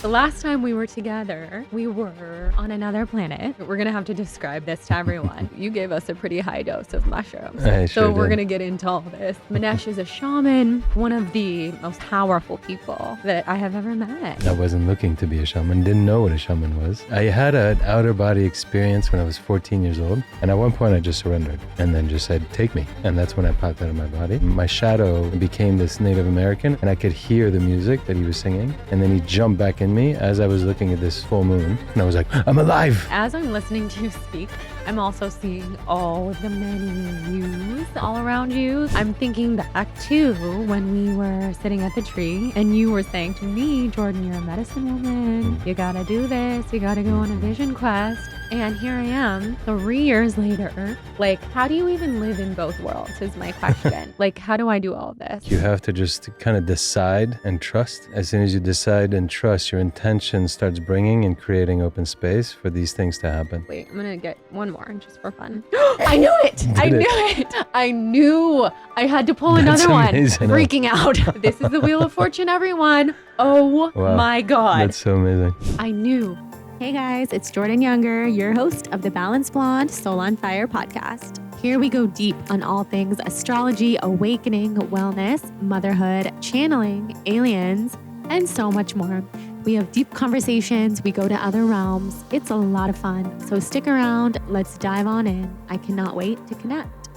The last time we were together, we were on another planet. We're going to have to describe this to everyone. You gave us a pretty high dose of mushrooms. So we're going to get into all this. Manex is a shaman, one of the most powerful people that I have ever met. I wasn't looking to be a shaman, didn't know what a shaman was. I had an outer body experience when I was 14 years old. And at one point I just surrendered and then just said, take me. And that's when I popped out of my body. My shadow became this Native American and I could hear the music that he was singing. And then he jumped back in me as I was looking at this full moon. And I was like, I'm alive. As I'm listening to you speak, I'm also seeing all of the many yous all around you. I'm thinking back to when we were sitting at the tree and you were saying to me, Jordan, you're a medicine woman. You gotta do this. You gotta go on a vision quest. And here I am 3 years later. Like, how do you even live in both worlds is my question. Like, how do I do all of this? You have to just kind of decide and trust. As soon as you decide and trust, your intention starts bringing and creating open space for these things to happen. Wait, I'm gonna get one more just for fun. I knew it! I knew it! I knew I had to pull another one. Freaking out. This is the Wheel of Fortune, everyone. Oh wow. My God. That's so amazing. I knew. Hey guys, it's Jordan Younger, your host of the Balanced Blonde Soul on Fire podcast. Here we go deep on all things astrology, awakening, wellness, motherhood, channeling, aliens, and so much more. We have deep conversations. We go to other realms. It's a lot of fun. So stick around. Let's dive on in. I cannot wait to connect.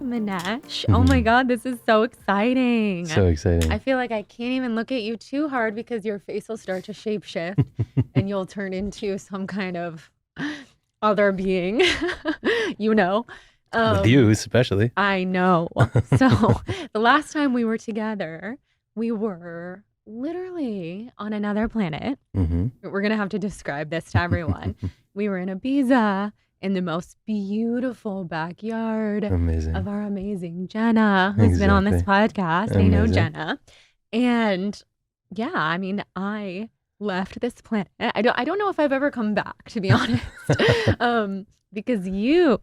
Manex. Oh my God, this is so exciting. So exciting. I feel like I can't even look at you too hard because your face will start to shapeshift and you'll turn into some kind of other being, you know. With you especially. I know. So the last time we were together, we were literally on another planet. We're going to have to describe this to everyone. We were in Ibiza in the most beautiful backyard of our amazing Jenna, who's been on this podcast. They know Jenna. And yeah, I mean, I left this planet. I don't know if I've ever come back, to be honest, because you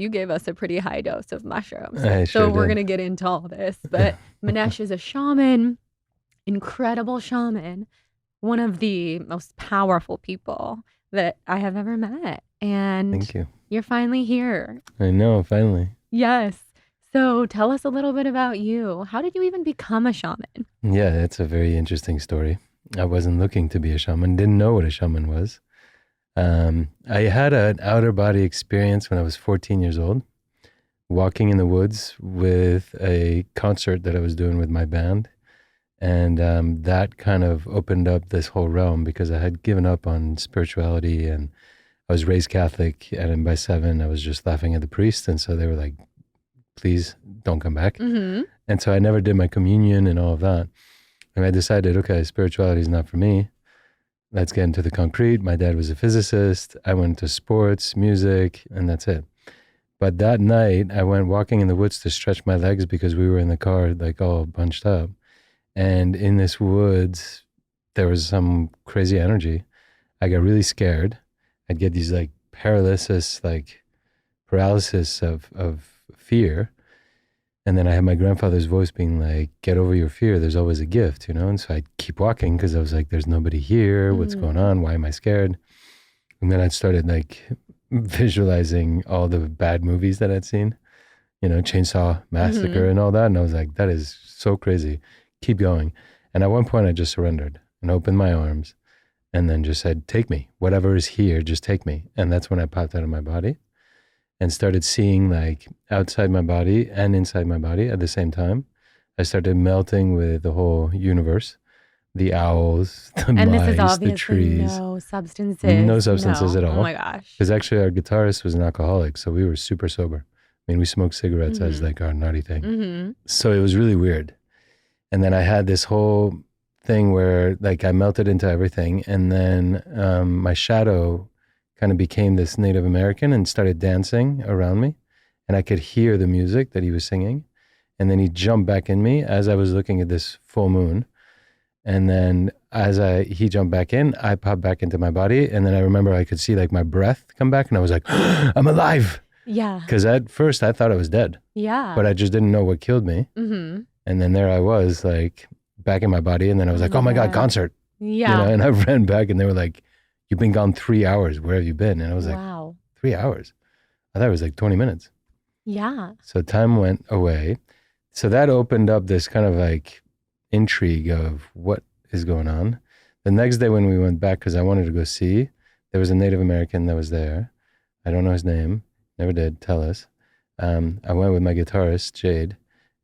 gave us a pretty high dose of mushrooms. So we're going to get into all this. But Manex is a shaman, incredible shaman, one of the most powerful people that I have ever met. And thank you. You're finally here. I know, finally. Yes. So tell us a little bit about you. How did you even become a shaman? Yeah, it's a very interesting story. I wasn't looking to be a shaman, didn't know what a shaman was. I had an outer body experience when I was 14 years old, walking in the woods with a concert that I was doing with my band. And that kind of opened up this whole realm because I had given up on spirituality and I was raised Catholic. And by 7, I was just laughing at the priest. And so they were like, please don't come back. And so I never did my communion and all of that. And I decided, okay, spirituality is not for me. Let's get into the concrete. My dad was a physicist. I went to sports, music, and that's it. But that night, I went walking in the woods to stretch my legs because we were in the car, like all bunched up. And in this woods, there was some crazy energy. I got really scared. I'd get these like paralysis of fear. And then I had my grandfather's voice being like, get over your fear. There's always a gift, you know? And so I'd keep walking because I was like, there's nobody here. What's going on? Why am I scared? And then I started like visualizing all the bad movies that I'd seen, you know, Chainsaw Massacre and all that. And I was like, that is so crazy. Keep going. And at one point I just surrendered and opened my arms and then just said, take me, whatever is here, just take me. And that's when I popped out of my body and started seeing like outside my body and inside my body at the same time. I started melting with the whole universe, the owls, the mice, the trees. No substances. No substances at all. Oh my gosh. Because actually our guitarist was an alcoholic, so we were super sober. I mean, we smoked cigarettes as like our naughty thing. So it was really weird. And then I had this whole thing where like I melted into everything. And then my shadow kind of became this Native American and started dancing around me. And I could hear the music that he was singing. And then he jumped back in me as I was looking at this full moon. And then as he jumped back in, I popped back into my body. And then I remember I could see like my breath come back and I was like, I'm alive. Yeah. Because at first I thought I was dead. Yeah. But I just didn't know what killed me. And then there I was like back in my body. And then I was like, oh my God, concert. Yeah. And I ran back and they were like, you've been gone 3 hours. Where have you been? And I was like, Wow. 3 hours? I thought it was like 20 minutes. Yeah. So time went away. So that opened up this kind of like intrigue of what is going on. The next day when we went back, because I wanted to go see, there was a Native American that was there. I don't know his name. Never did tell us. I went with my guitarist, Jade,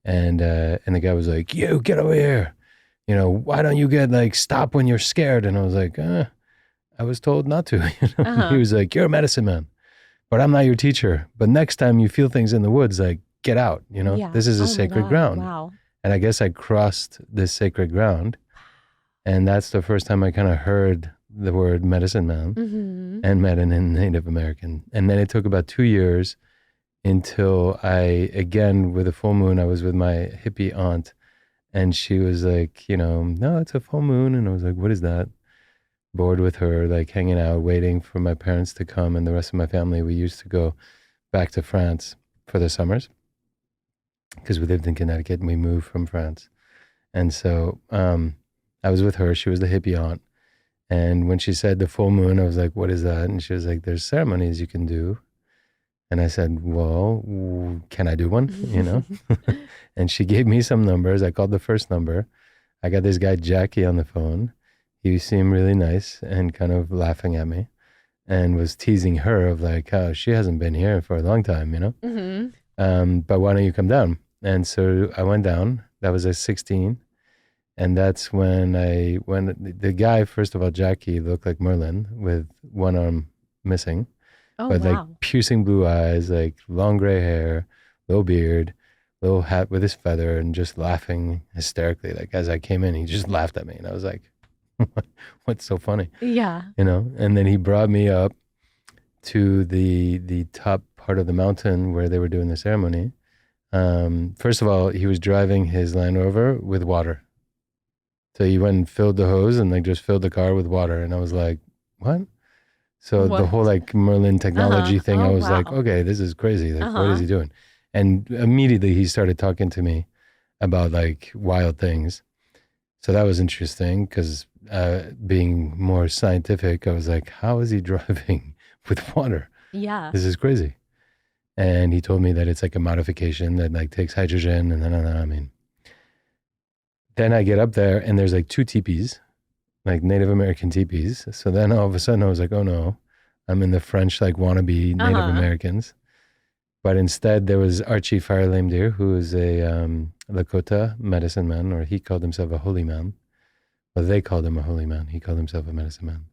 and the guy was like, you get over here. Why don't you stop when you're scared? And I was like, I was told not to. He was like, you're a medicine man, but I'm not your teacher. But next time you feel things in the woods, like get out, Yeah. this is a Oh my sacred God. ground. Wow. And I guess I crossed this sacred ground. And that's the first time I kind of heard the word medicine man and met a Native American. And then it took about 2 years until I, again, with a full moon, I was with my hippie aunt. And she was like, no, it's a full moon. And I was like, what is that? Bored with her, like hanging out, waiting for my parents to come. And the rest of my family, we used to go back to France for the summers because we lived in Connecticut and we moved from France. And so I was with her. She was the hippie aunt. And when she said the full moon, I was like, what is that? And she was like, there's ceremonies you can do. And I said, well, can I do one? And she gave me some numbers. I called the first number. I got this guy, Jackie, on the phone. He seemed really nice and kind of laughing at me and was teasing her of like, oh, she hasn't been here for a long time, but why don't you come down? And so I went down. That was at 16. And that's when the guy, first of all, Jackie, looked like Merlin with one arm missing. Oh, but wow. like piercing blue eyes, like long gray hair, little beard, little hat with his feather, and just laughing hysterically. Like as I came in, he just laughed at me. And I was like, what's so funny? Yeah. And then he brought me up to the top part of the mountain where they were doing the ceremony. First of all, he was driving his Land Rover with water. So he went and filled the hose and like just filled the car with water. And I was like, what? So the whole like Merlin technology thing, I was like, okay, this is crazy. Like, what is he doing? And immediately he started talking to me about like wild things. So that was interesting because being more scientific, I was like, how is he driving with water? Yeah. This is crazy. And he told me that it's like a modification that like takes hydrogen and then, then I get up there and there's like 2 teepees, like Native American teepees. So then all of a sudden I was like, oh no, I'm in the French, like wannabe Native Americans. But instead there was Archie Fire Lame Deer, who is a Lakota medicine man, or he called himself a holy man. Well, they called him a holy man. He called himself a medicine man.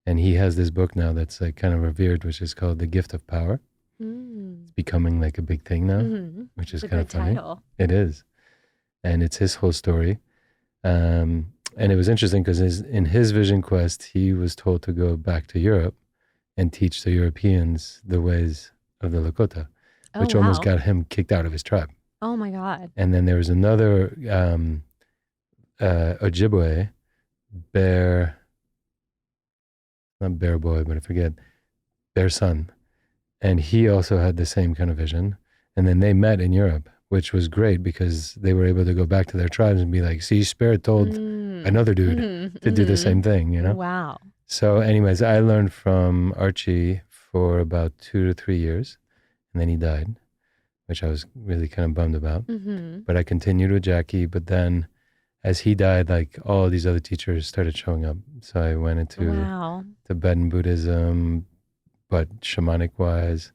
And he has this book now that's like kind of revered, which is called The Gift of Power. It's becoming like a big thing now, which is kind of funny. Title. It is. And it's his whole story. And it was interesting because in his vision quest, he was told to go back to Europe and teach the Europeans the ways of the Lakota, which almost got him kicked out of his tribe. Oh my God. And then there was another Ojibwe, not bear boy, but I forget, bear son. And he also had the same kind of vision. And then they met in Europe, which was great because they were able to go back to their tribes and be like, see, Spirit told another dude to do the same thing, Wow. So anyways, I learned from Archie for about 2 to 3 years, and then he died, which I was really kind of bummed about. But I continued with Jackie, but then as he died, like all these other teachers started showing up. So I went into Tibetan Buddhism, but shamanic wise.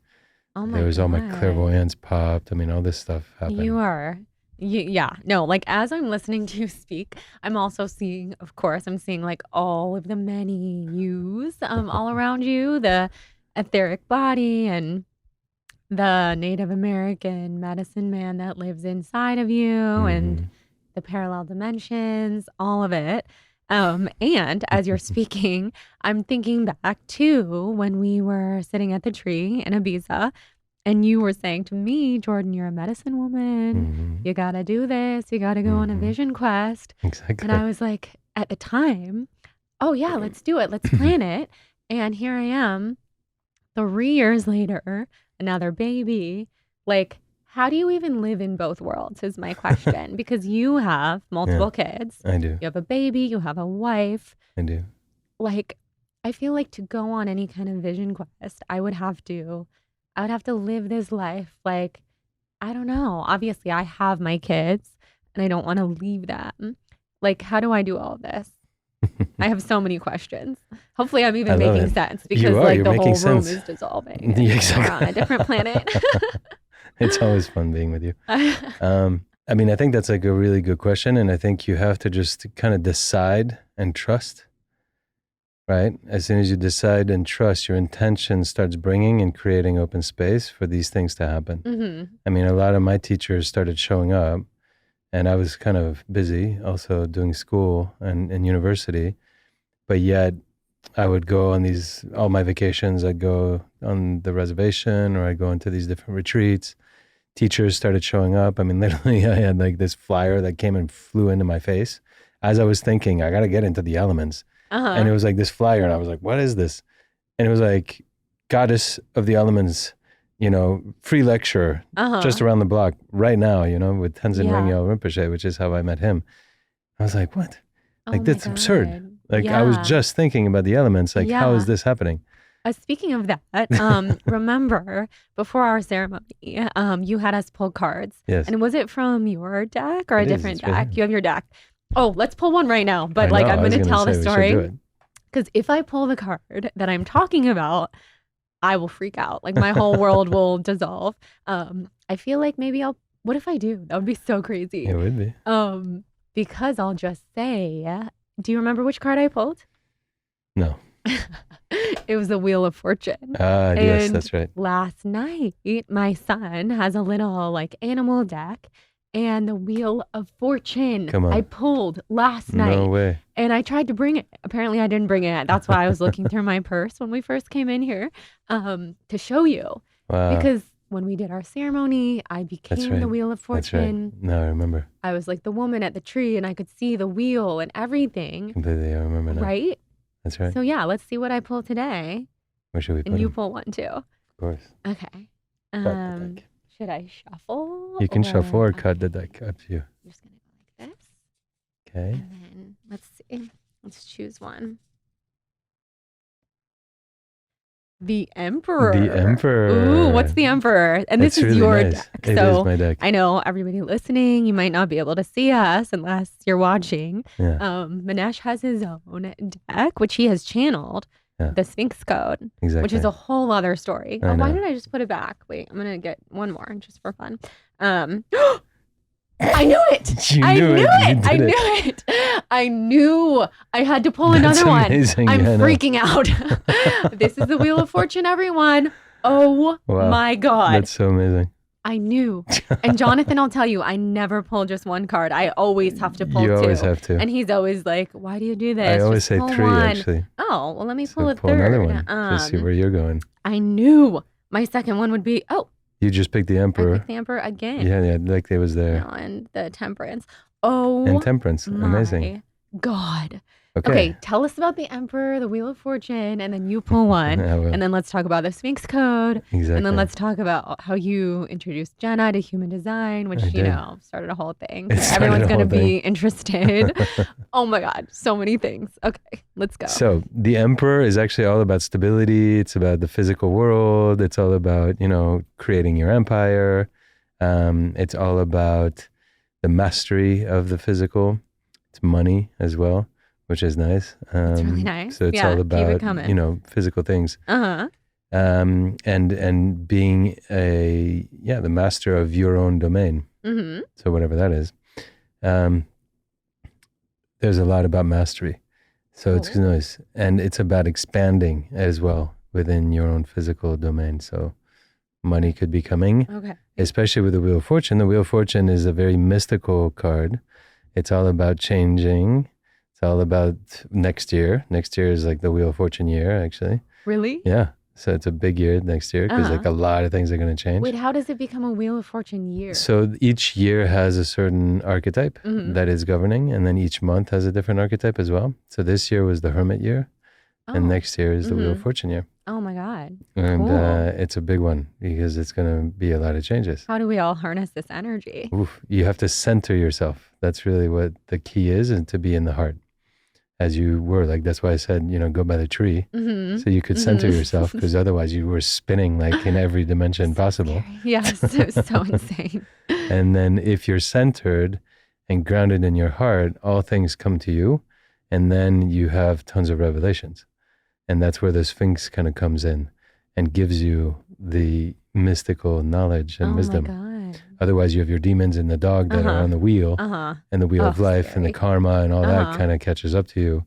There was all my clairvoyance popped. I mean, all this stuff happened. Yeah. No, like as I'm listening to you speak, I'm also seeing, of course, I'm seeing like all of the many yous all around you, the etheric body and the Native American medicine man that lives inside of you and the parallel dimensions, all of it. And as you're speaking, I'm thinking back to when we were sitting at the tree in Ibiza and you were saying to me, Jordan, you're a medicine woman. You got to do this. You got to go on a vision quest. Exactly. And I was like, at the time, oh yeah, let's do it. Let's plan it. And here I am 3 years later, another baby, like how do you even live in both worlds is my question. Because you have multiple kids. I do. You have a baby, you have a wife. I do. Like, I feel like to go on any kind of vision quest, I would have to live this life. Like, I don't know. Obviously, I have my kids and I don't want to leave them. Like, how do I do all of this? I have so many questions. Hopefully, I'm even making sense because like the whole room is dissolving. Yeah, exactly. We're on a different planet. It's always fun being with you. I mean, I think that's like a really good question. And I think you have to just kind of decide and trust, right? As soon as you decide and trust, your intention starts bringing and creating open space for these things to happen. Mm-hmm. I mean, a lot of my teachers started showing up and I was kind of busy also doing school and university, but yet I would go on all my vacations, I'd go on the reservation or I'd go into these different retreats. Teachers started showing up. I mean, literally I had like this flyer that came and flew into my face as I was thinking, I got to get into the elements. And it was like this flyer and I was like, what is this? And it was like Goddess of the Elements, free lecture just around the block right now, with Tenzin Ringyal Rinpoche, which is how I met him. I was like, what? Like, that's absurd. Like, I was just thinking about the elements. Like, how is this happening? Speaking of that, remember before our ceremony, you had us pull cards. Yes. And was it from your deck or a different deck? You have your deck. Oh, let's pull one right now. But I'm going to tell the story. Because if I pull the card that I'm talking about, I will freak out. Like my whole world will dissolve. I feel like maybe what if I do? That would be so crazy. It would be. Because I'll just say, do you remember which card I pulled? No. It was the Wheel of Fortune. Yes, that's right. Last night, my son has a little like animal deck and the Wheel of Fortune. Come on. I pulled last night. No way. And I tried to bring it. Apparently I didn't bring it. That's why I was looking through my purse when we first came in here to show you. Wow. Because when we did our ceremony, I became the Wheel of Fortune. That's right. No, I remember. I was like the woman at the tree and I could see the wheel and everything. Completely, I remember now. Right? That's right. So yeah, let's see what I pull today. Where should we put And you him? pull one too. Of course. Okay. Cut the deck. Should I shuffle? You can shuffle or cut the deck, up to you. I'm just going to go like this. Okay. And then let's see. Let's choose one. The Emperor. The Emperor. Ooh, what's the Emperor? And this is really your nice. deck. It so is my deck. I know everybody listening, you might not be able to see us unless you're watching. Yeah. Manesh has his own deck, which he has channeled. Yeah. The Sphinx Code, Exactly. which is a whole other story. I Oh, why know. did I just put it back? Wait, I'm gonna get one more just for fun. I knew it. You I knew knew it. it. You did I it. knew it. I knew I had to pull That's another amazing. one. I'm I know. freaking out. This is the Wheel of Fortune, everyone. Oh Wow. my God. That's so amazing. I knew. And Jonathan, I'll tell you, I never pull just one card. I always have to pull two. You always have to. And he's always like, why do you do this? I always Just say pull 3, one. actually. Oh, well, let me So pull a pull third. another one to see where you're going. I knew my second one would be, You just picked the I Emperor. picked the Emperor again. Yeah, like it was there. No, and the Temperance. Oh, And Temperance. Amazing. my God. Okay. Okay, tell us about the Emperor, the Wheel of Fortune, and then you pull one. I will. And then let's talk about the Sphinx Code. Exactly. And then let's talk about how you introduced Jenna to human design, which, I did. started a whole thing. It started Everyone's a going to whole be interested. Oh my God, so many things. Okay, let's go. So the Emperor is actually all about stability. It's about the physical world. It's all about, creating your empire. It's all about the mastery of the physical. It's money as well, which is nice. It's really nice. So it's Yeah, all keep it about, coming. physical things. Uh-huh. And being the master of your own domain. Mm-hmm. So whatever that is. There's a lot about mastery. So it's nice. And it's about expanding as well within your own physical domain. So money could be coming, Okay. especially with the Wheel of Fortune. The Wheel of Fortune is a very mystical card. It's all about changing. It's all about next year. Next year is like the Wheel of Fortune year, actually. Really? Yeah. So it's a big year next year because like a lot of things are going to change. Wait, how does it become a Wheel of Fortune year? So each year has a certain archetype that is governing, and then each month has a different archetype as well. So this year was the Hermit year, and next year is the Wheel of Fortune year. Oh my God. And Cool. it's a big one because it's going to be a lot of changes. How do we all harness this energy? Oof, you have to center yourself. That's really what the key is, and to be in the heart as you were. Like, that's why I said, go by the tree. Mm-hmm. So you could center yourself, because otherwise you were spinning like in every dimension possible. Scary. Yes, it was so insane. And then if you're centered and grounded in your heart, all things come to you. And then you have tons of revelations. And that's where the Sphinx kind of comes in and gives you the mystical knowledge and wisdom. Oh my God. Otherwise, you have your demons and the dog that are on the wheel, and the wheel of life, scary. and the karma and all that kind of catches up to you.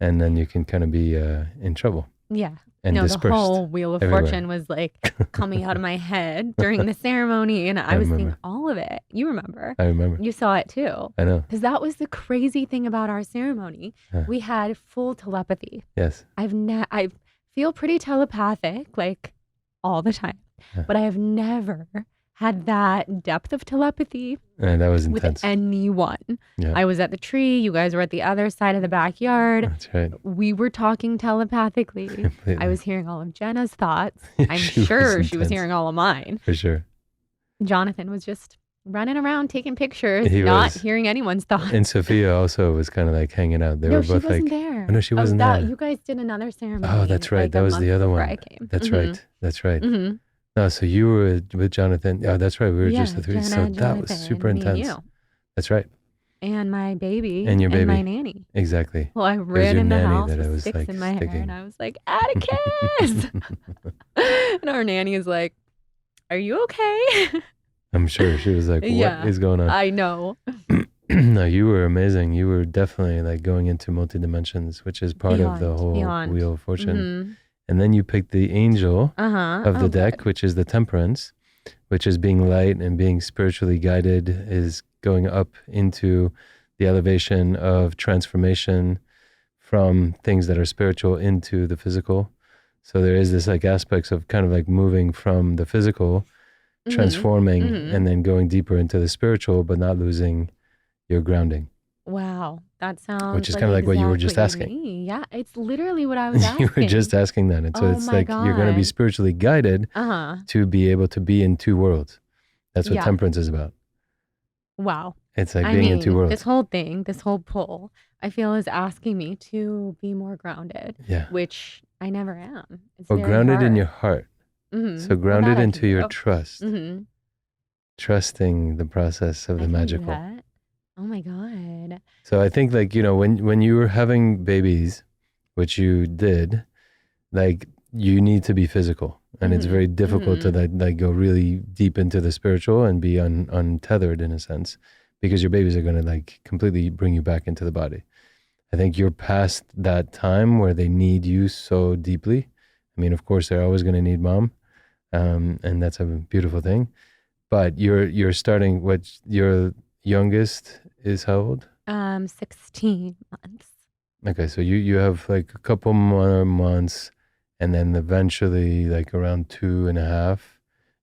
And then you can kind of be in trouble. Yeah. And dispersed the whole Wheel of everywhere. Fortune was like coming out of my head during the ceremony, and I was seeing all of it. You remember? I remember. You saw it too. I know. Because that was the crazy thing about our ceremony. We had full telepathy. Yes. I feel pretty telepathic, like all the time, but I have never had that depth of telepathy. And that was intense. With anyone. Yeah. I was at the tree. You guys were at the other side of the backyard. That's right. We were talking telepathically. Completely. I was hearing all of Jenna's thoughts. I'm She sure was she was intense. hearing all of mine. For sure. Jonathan was just running around taking pictures, He not was. hearing anyone's thoughts. And Sophia also was kind of like hanging out. They no, were she both wasn't like, there. Oh, no, she wasn't there. You guys did another ceremony. Oh, that's right. like, That a was month the other before one. I came. That's Mhm. right. That's right. Mhm. No, so you were with Jonathan. Oh, that's right. We were just the three. Jenna, So that was Jonathan, super me and intense. you. That's right. And my baby. And your baby. my nanny. Exactly. Well, I your ran in the nanny house that I with was, sticks like, in my hair, sticking. and I was like, Atticus! And our nanny is like, are you okay? I'm sure she was like, what is going on? I know. No, you were amazing. You were definitely like going into multi-dimensions, which is part of the whole Wheel of Fortune. Mm-hmm. And then you picked the angel of the deck, which is the Temperance, which is being light and being spiritually guided, is going up into the elevation of transformation from things that are spiritual into the physical. So there is this like aspects of kind of like moving from the physical, transforming, and then going deeper into the spiritual, but not losing your grounding. Wow, that sounds Which is kind of like what you were just exactly asking. me. Yeah, it's literally what I was asking. You were just asking that. And so Oh it's my like you're going to be God. spiritually guided to be able to be in two worlds. That's what Yeah. temperance is about. Wow. It's like being in two worlds. This whole thing, this whole pull, I feel is asking me to be more grounded, Yeah. which I never am. It's Or very grounded in hard. your heart. Mhm. So Well, grounded that I into can your do. trust. Mhm. Trusting the process of I the can do magical. that. Oh my God. So I think like, when you were having babies, which you did, like you need to be physical. And it's very difficult to like go really deep into the spiritual and be untethered in a sense, because your babies are going to like completely bring you back into the body. I think you're past that time where they need you so deeply. I mean, of course, they're always going to need mom. And that's a beautiful thing. But you're starting, what your youngest is how old? 16 months. Okay, so you have like a couple more months, and then eventually like around 2.5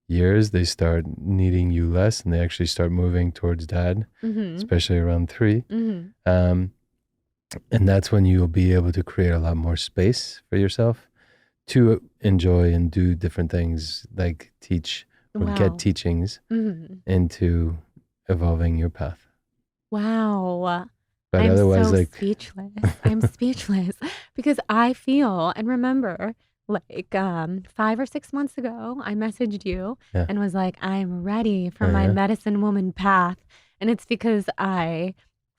years, they start needing you less, and they actually start moving towards dad, especially around 3. And that's when you'll be able to create a lot more space for yourself to enjoy and do different things, like teach or get teachings into evolving your path. Wow. But I'm otherwise, so like speechless. I'm speechless because I feel and remember like 5 or 6 months ago, I messaged you and was like, I'm ready for my medicine woman path. And it's because I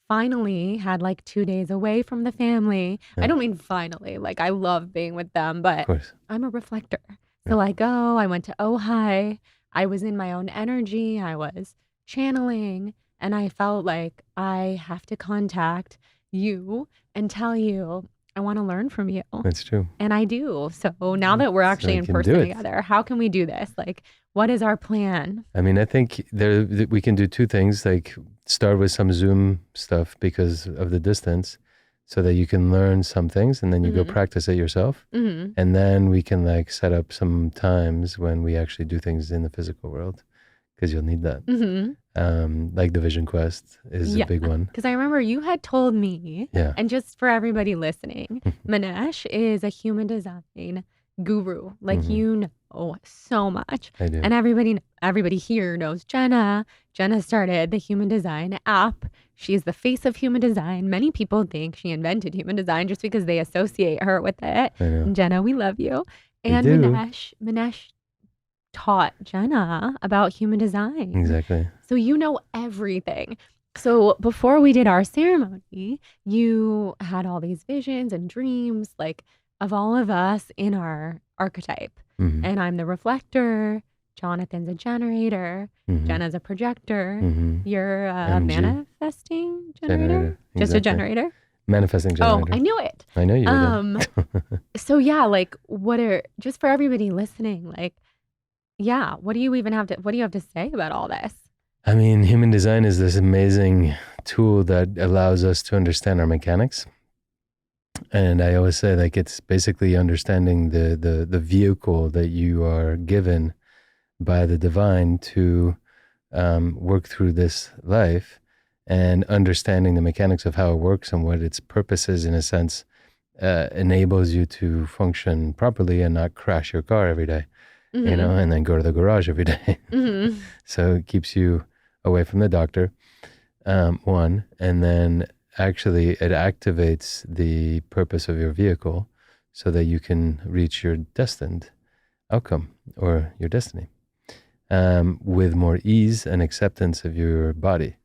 finally had like 2 days away from the family. I don't mean finally, like I love being with them, of but course. I'm a reflector. So I went to Ojai. I was in my own energy. I was channeling. And I felt like I have to contact you and tell you I want to learn from you. That's true. And I do. So now that we're actually we in can person do it. together, how can we do this? Like, what is our plan? I mean, I think we can do 2 things, like start with some Zoom stuff because of the distance, so that you can learn some things and then you go practice it yourself. And then we can like set up some times when we actually do things in the physical world, because you'll need that. Like the Vision Quest is a big one. Because I remember you had told me, and just for everybody listening, Manex is a human design guru. Like Mhm. you know so much. I do. And everybody here knows Jenna. Jenna started the human design app. She's the face of human design. Many people think she invented human design just because they associate her with it. I know. Jenna, we love you. We And do. Manesh taught Jenna about human design. Exactly. So you know everything. So before we did our ceremony, you had all these visions and dreams, like of all of us in our archetype. Mhm. And I'm the reflector. Jonathan's a generator. Mhm. Jenna's a projector. Mhm. You're a MG. manifesting generator? Generator. Just a Exactly. generator? Manifesting generator. Oh, I knew it. I know you did. So yeah, like just for everybody listening, like, yeah, what do you have to say about all this? I mean, human design is this amazing tool that allows us to understand our mechanics. And I always say, like, it's basically understanding the vehicle that you are given by the divine to work through this life, and understanding the mechanics of how it works and what its purpose is, in a sense, enables you to function properly and not crash your car every day, Mhm. and then go to the garage every day. Mhm. So it keeps you away from the doctor, one, and then actually it activates the purpose of your vehicle so that you can reach your destined outcome or your destiny with more ease and acceptance of your body.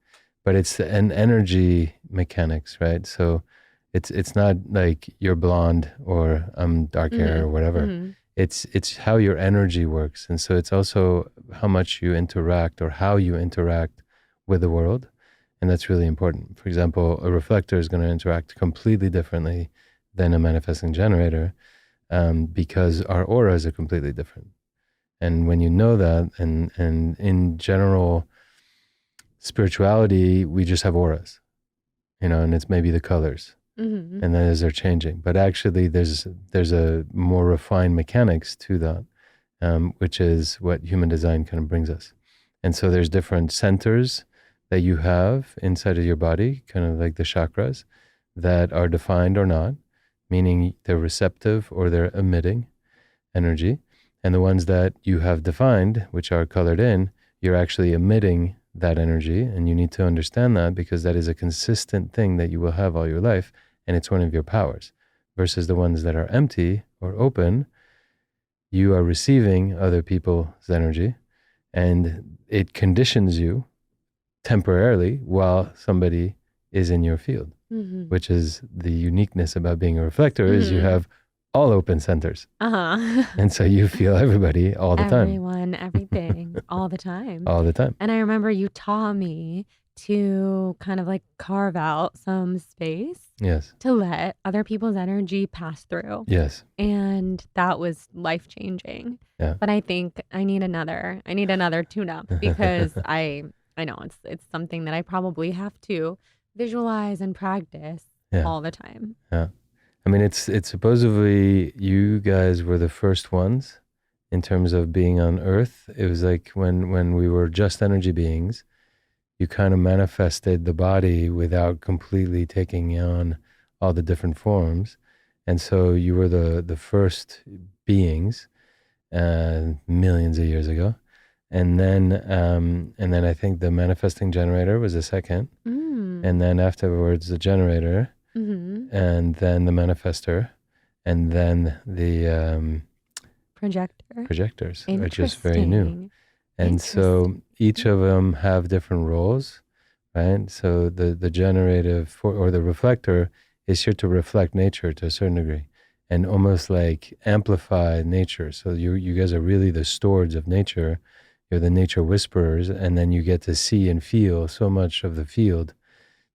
But it's an energy mechanics, right? So it's not like you're blonde or I'm dark hair or whatever. Mhm. It's how your energy works. And so it's also how much you interact or how you interact with the world. And that's really important. For example, a reflector is going to interact completely differently than a manifesting generator because our auras are completely different. And when you know that, and in general spirituality, we just have auras, and it's maybe the colors. Mhm. And then as they're changing. But actually, there's a more refined mechanics to that, which is what human design kind of brings us. And so there's different centers that you have inside of your body, kind of like the chakras, that are defined or not, meaning they're receptive or they're emitting energy. And the ones that you have defined, which are colored in, you're actually emitting that energy. And you need to understand that, because that is a consistent thing that you will have all your life. And it's one of your powers, versus the ones that are empty or open. You are receiving other people's energy, and it conditions you temporarily while somebody is in your field, Mhm. which is the uniqueness about being a reflector, is you Mhm. have all open centers. Uh-huh. And so you feel everybody all the time. Everyone, everything, all the time. All the time. And I remember you taught me to kind of like carve out some space Yes. to let other people's energy pass through. Yes. And that was life-changing. Yeah. But I think I need another tune-up, because I know it's something that I probably have to visualize and practice Yeah. all the time. Yeah. I mean, it's supposedly you guys were the first ones in terms of being on Earth. It was like when we were just energy beings, you kind of manifested the body without completely taking on all the different forms. And so you were the first beings millions of years ago. And then I think the manifesting generator was the second. And then afterwards the generator, and then the manifester, and then the projectors, which is very new. And so each of them have different roles, right? So the generative or the reflector is here to reflect nature to a certain degree, and almost like amplify nature. So you guys are really the stewards of nature. You're the nature whisperers, and then you get to see and feel so much of the field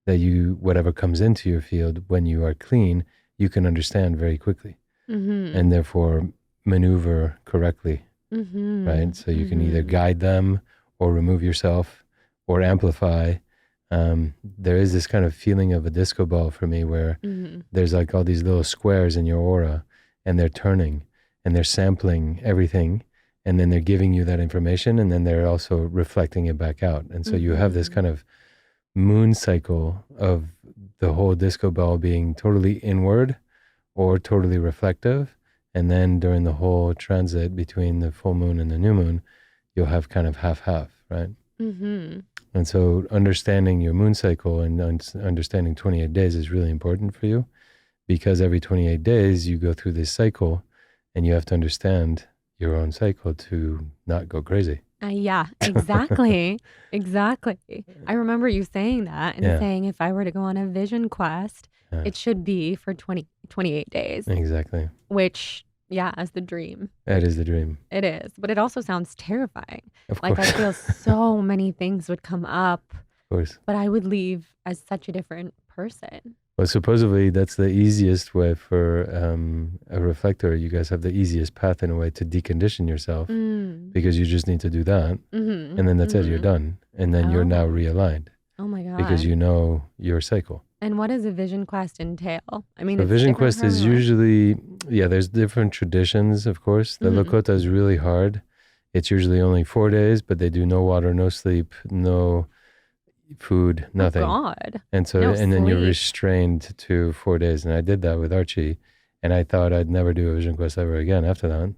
that whatever comes into your field, when you are clean, you can understand very quickly, and therefore maneuver correctly, right? So you can either guide them or remove yourself or amplify. There is this kind of feeling of a disco ball for me, where there's like all these little squares in your aura, and they're turning and they're sampling everything, and then they're giving you that information, and then they're also reflecting it back out. And so you have this kind of moon cycle of the whole disco ball being totally inward or totally reflective, And then during the whole transit between the full moon and the new moon, you'll have kind of half, right? Mm-hmm. And so understanding your moon cycle and understanding 28 days is really important for you, because every 28 days you go through this cycle and you have to understand your own cycle to not go crazy. Yeah, exactly. Exactly. I remember you saying that and Yeah. saying if I were to go on a vision quest, it should be for 28 days, Exactly. which, yeah, is the dream. That is the dream. It is. But it also sounds terrifying. Of Like, course. I feel so many things would come up, Of course. but I would leave as such a different person. Well, supposedly that's the easiest way for a reflector. You guys have the easiest path in a way to decondition yourself, because you just need to do that. Mm-hmm. And then that's it, you're done. And then you're now Oh. realigned Oh my God. because you know your cycle. And what does a vision quest entail? I mean, So it's vision different quest for is everyone. usually, there's different traditions, of course. The Mhm. Lakota is really hard. It's usually only 4 days, but they do no water, no sleep, no food, nothing. Oh God. And so, No and then you're sleep. restrained to 4 days. And I did that with Archie, and I thought I'd never do a vision quest ever again after that.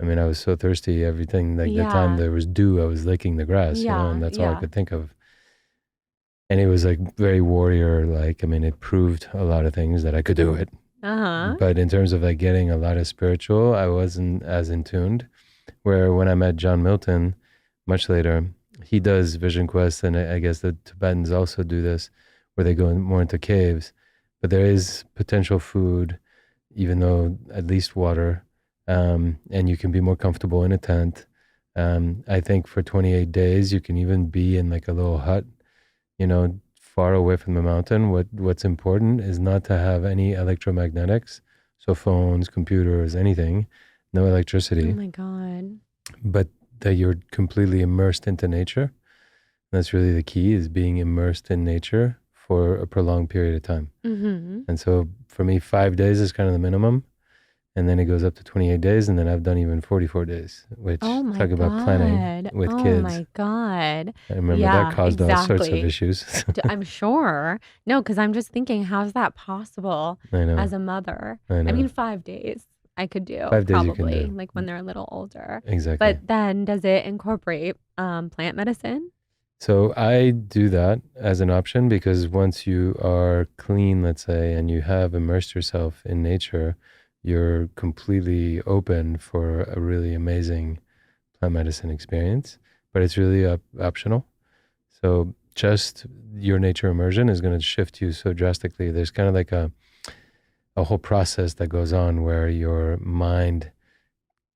I mean, I was so thirsty, everything, like the time Yeah. there was dew, I was licking the grass, and that's all I Yeah. could think of. And it was like very warrior, like, I mean, it proved a lot of things that I could do it. Uh-huh. But in terms of like getting a lot of spiritual, I wasn't as in tuned. Where when I met John Milton much later, he does vision quests, and I guess the Tibetans also do this, where they go more into caves. But there is potential food, even though at least water, and you can be more comfortable in a tent. I think for 28 days, you can even be in like a little hut, far away from the mountain. What's important is not to have any electromagnetics, so phones, computers, anything, no Oh electricity, my God. but that you're completely immersed into nature. That's really the key, is being immersed in nature for a prolonged period of time. Mm-hmm. And so for me, 5 days is kind of the minimum. And then it goes up to 28 days. And then I've done even 44 days, which Oh my talk about planning God. with Oh kids. my God. I remember Yeah, that caused all sorts of exactly. issues. I'm sure. No, because I'm just thinking, how's that possible I know. as a mother? I know. I mean, 5 days I could do 5 days you can probably, do. like when they're a little older. Exactly. But then does it incorporate plant medicine? So I do that as an option, because once you are clean, let's say, and you have immersed yourself in nature, you're completely open for a really amazing plant medicine experience. But it's really optional. So just your nature immersion is going to shift you so drastically. There's kind of like a whole process that goes on where your mind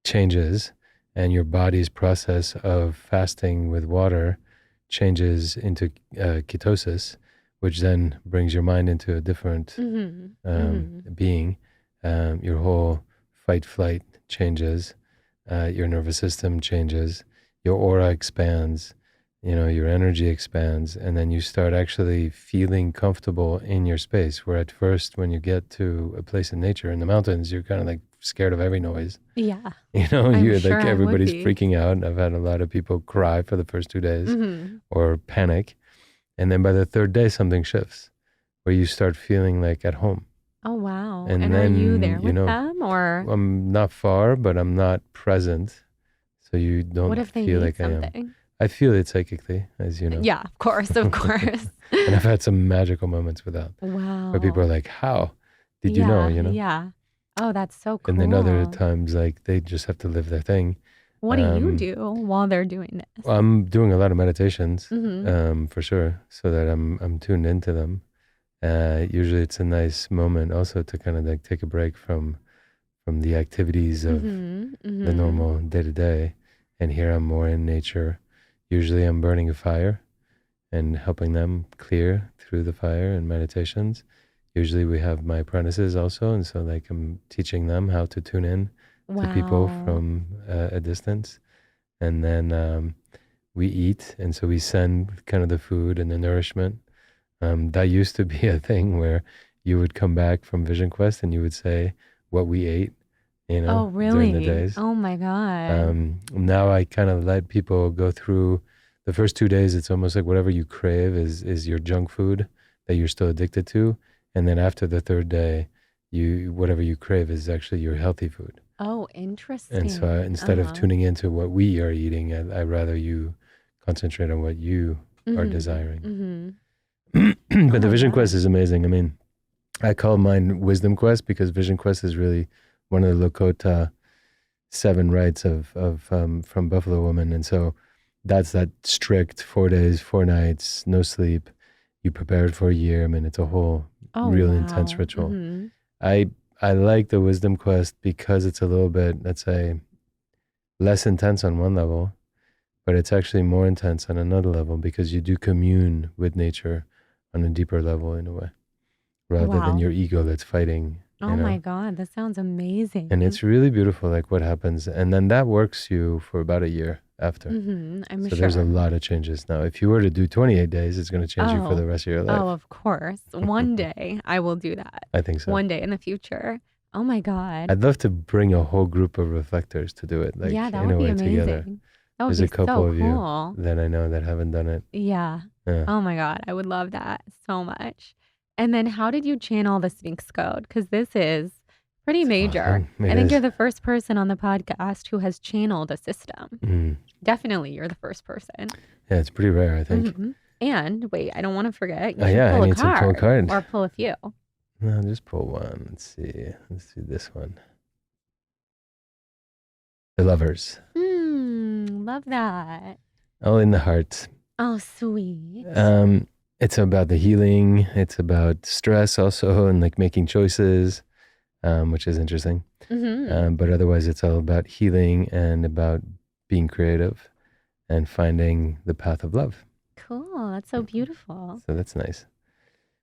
changes and your body's process of fasting with water changes into ketosis, which then brings your mind into a different being. Your whole fight flight changes, your nervous system changes, your aura expands, your energy expands, and then you start actually feeling comfortable in your space. Where at first, when you get to a place in nature, in the mountains, you're kind of like scared of every noise. Yeah. You're sure like, I would everybody's be. freaking out. I've had a lot of people cry for the first 2 days Mm-hmm. or panic. And then by the third day, something shifts where you start feeling like at home. Oh, wow. And And are you then, there with them or I'm not far, but I'm not present. So you what don't if they feel need like I am. something? I feel it psychically, as you know. Yeah, of course, of course. And I've had some magical moments with that, where people are Wow. like, how did you know, Yeah. Oh, that's so And then other cool. times, like, they just have to live their thing. What do you Um, do while they're doing this? I'm doing a lot of meditations, Mm-hmm. for sure, so that I'm tuned into them. Usually it's a nice moment also to kind of like take a break from the activities of Mm-hmm. the Mm-hmm. normal day to day. And here I'm more in nature. Usually I'm burning a fire and helping them clear through the fire in meditations. Usually we have my apprentices also. And so like I'm teaching them how to tune in to people Wow. from a distance. And then we eat. And so we send kind of the food and the nourishment. That used to be a thing where you would come back from Vision Quest and you would say what we ate, Oh, during the really? days. Oh my God. Now I kind of let people go through the first 2 days. It's almost like whatever you crave is your junk food that you're still addicted to. And then after the third day, whatever you crave is actually your healthy food. Oh, interesting. And so instead of tuning into what we are eating, I'd rather you concentrate on what you are desiring. But the Vision Quest is amazing. I mean, I call mine Wisdom Quest because Vision Quest is really one of the Lakota 7 rites of from Buffalo Woman. And so that's that strict 4 days, 4 nights, no sleep. You prepared for a year. I mean, it's a whole real intense ritual. I like the Wisdom Quest because it's a little bit, let's say, less intense on one level, but it's actually more intense on another level because you do commune with nature on a deeper level in a way, rather than your ego that's fighting. Oh my God, that sounds amazing. And it's really beautiful, like what happens. And then that works you for about a year after. I'm so sure. There's a lot of changes. Now, if you were to do 28 days, it's going to change you for the rest of your life. Oh, of course. One day I will do that. I think so. One day in the future. Oh my God. I'd love to bring a whole group of reflectors to do it. Like, yeah, that in would a be way amazing. together. That would There's be a couple so of cool. you that I know that haven't done it. Yeah. Oh my God. I would love that so much. And then how did you channel the Sphinx Code? Because this is pretty major. I think you're the first person on the podcast who has channeled a system. Definitely you're the first person. Yeah, it's pretty rare, I think. And wait, I don't want to forget. You I need to pull a card. Or pull a few. No, just pull one. Let's see. Let's do this one. The Lovers. Love that. All in the heart. Oh, sweet. It's about the healing. It's about stress also, and like making choices, which is interesting. But otherwise, it's all about healing and about being creative and finding the path of love. Cool. That's so beautiful. So that's nice.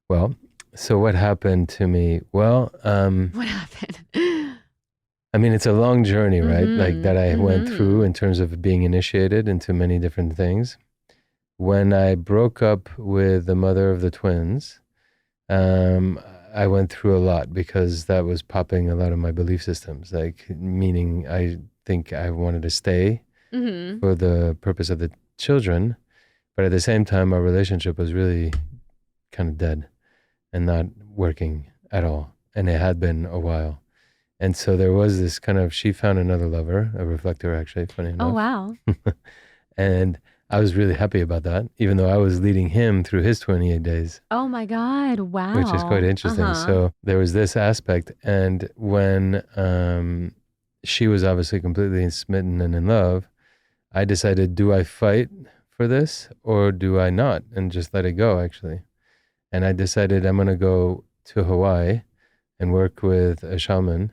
Well, so what happened to me? Well, what happened? I mean, it's a long journey, right? Like that I went through in terms of being initiated into many different things. When I broke up with the mother of the twins, I went through a lot because that was popping a lot of my belief systems, like meaning I think I wanted to stay for the purpose of the children. But at the same time, our relationship was really kind of dead and not working at all. And it had been a while. And so there was this kind of, she found another lover, a reflector actually, funny enough. Oh, wow. And I was really happy about that, even though I was leading him through his 28 days. Oh my God. Wow. Which is quite interesting. So there was this aspect. And when she was obviously completely smitten and in love, I decided, do I fight for this or do I not? And just let it go, actually. And I decided I'm going to go to Hawaii and work with a shaman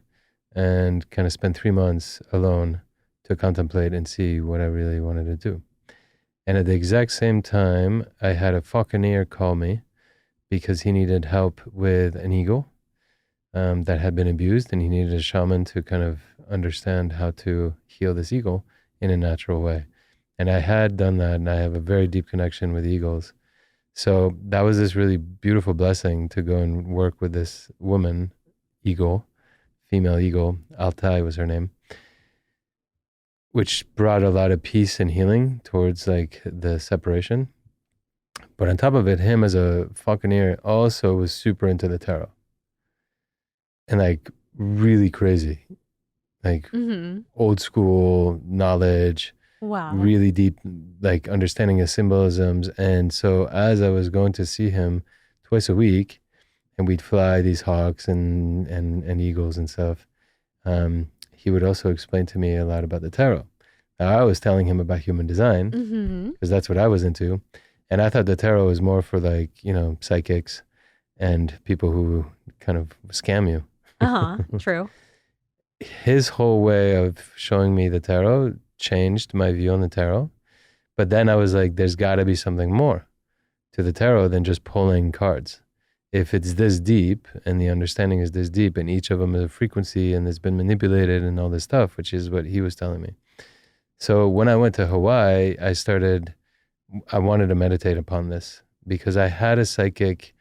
and kind of spend 3 months alone to contemplate and see what I really wanted to do. And at the exact same time, I had a falconer call me because he needed help with an eagle that had been abused, and he needed a shaman to kind of understand how to heal this eagle in a natural way. And I had done that, and I have a very deep connection with eagles. So that was this really beautiful blessing to go and work with this woman, eagle, female eagle, Altai was her name, which brought a lot of peace and healing towards like the separation. But on top of it, him as a falconer also was super into the tarot. And like really crazy, like old school knowledge, really deep, like understanding of symbolisms. And so as I was going to see him twice a week, and we'd fly these hawks and eagles and stuff, he would also explain to me a lot about the tarot. Now, I was telling him about human design because that's what I was into. And I thought the tarot was more for like, you know, psychics and people who kind of scam you. True. His whole way of showing me the tarot changed my view on the tarot. But then I was like, there's got to be something more to the tarot than just pulling cards. If it's this deep and the understanding is this deep and each of them is a frequency and it's been manipulated and all this stuff, which is what he was telling me. So when I went to Hawaii, I wanted to meditate upon this because I had a psychic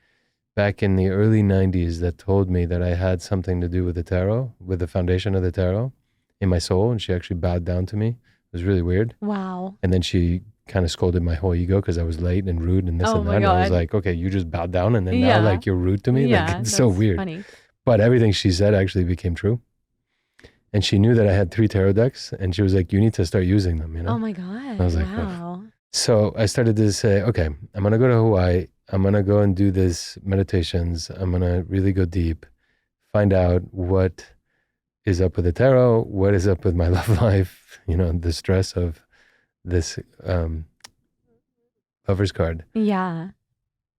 back in the early 90s that told me that I had something to do with the tarot, with the foundation of the tarot in my soul. And she actually bowed down to me. It was really weird. Wow. And then she kind of scolded my whole ego because I was late and rude and this and that. And I was like, okay, you just bowed down and then now like you're rude to me. Yeah, like it's so weird. Funny. But everything she said actually became true. And she knew that I had 3 tarot decks, and she was like, you need to start using them, you know? Oh my God. I was like, wow. oh. So I started to say, okay, I'm going to go to Hawaii. I'm going to go and do this meditations. I'm going to really go deep, find out what is up with the tarot, what is up with my love life, you know, the stress of this lover's card Yeah.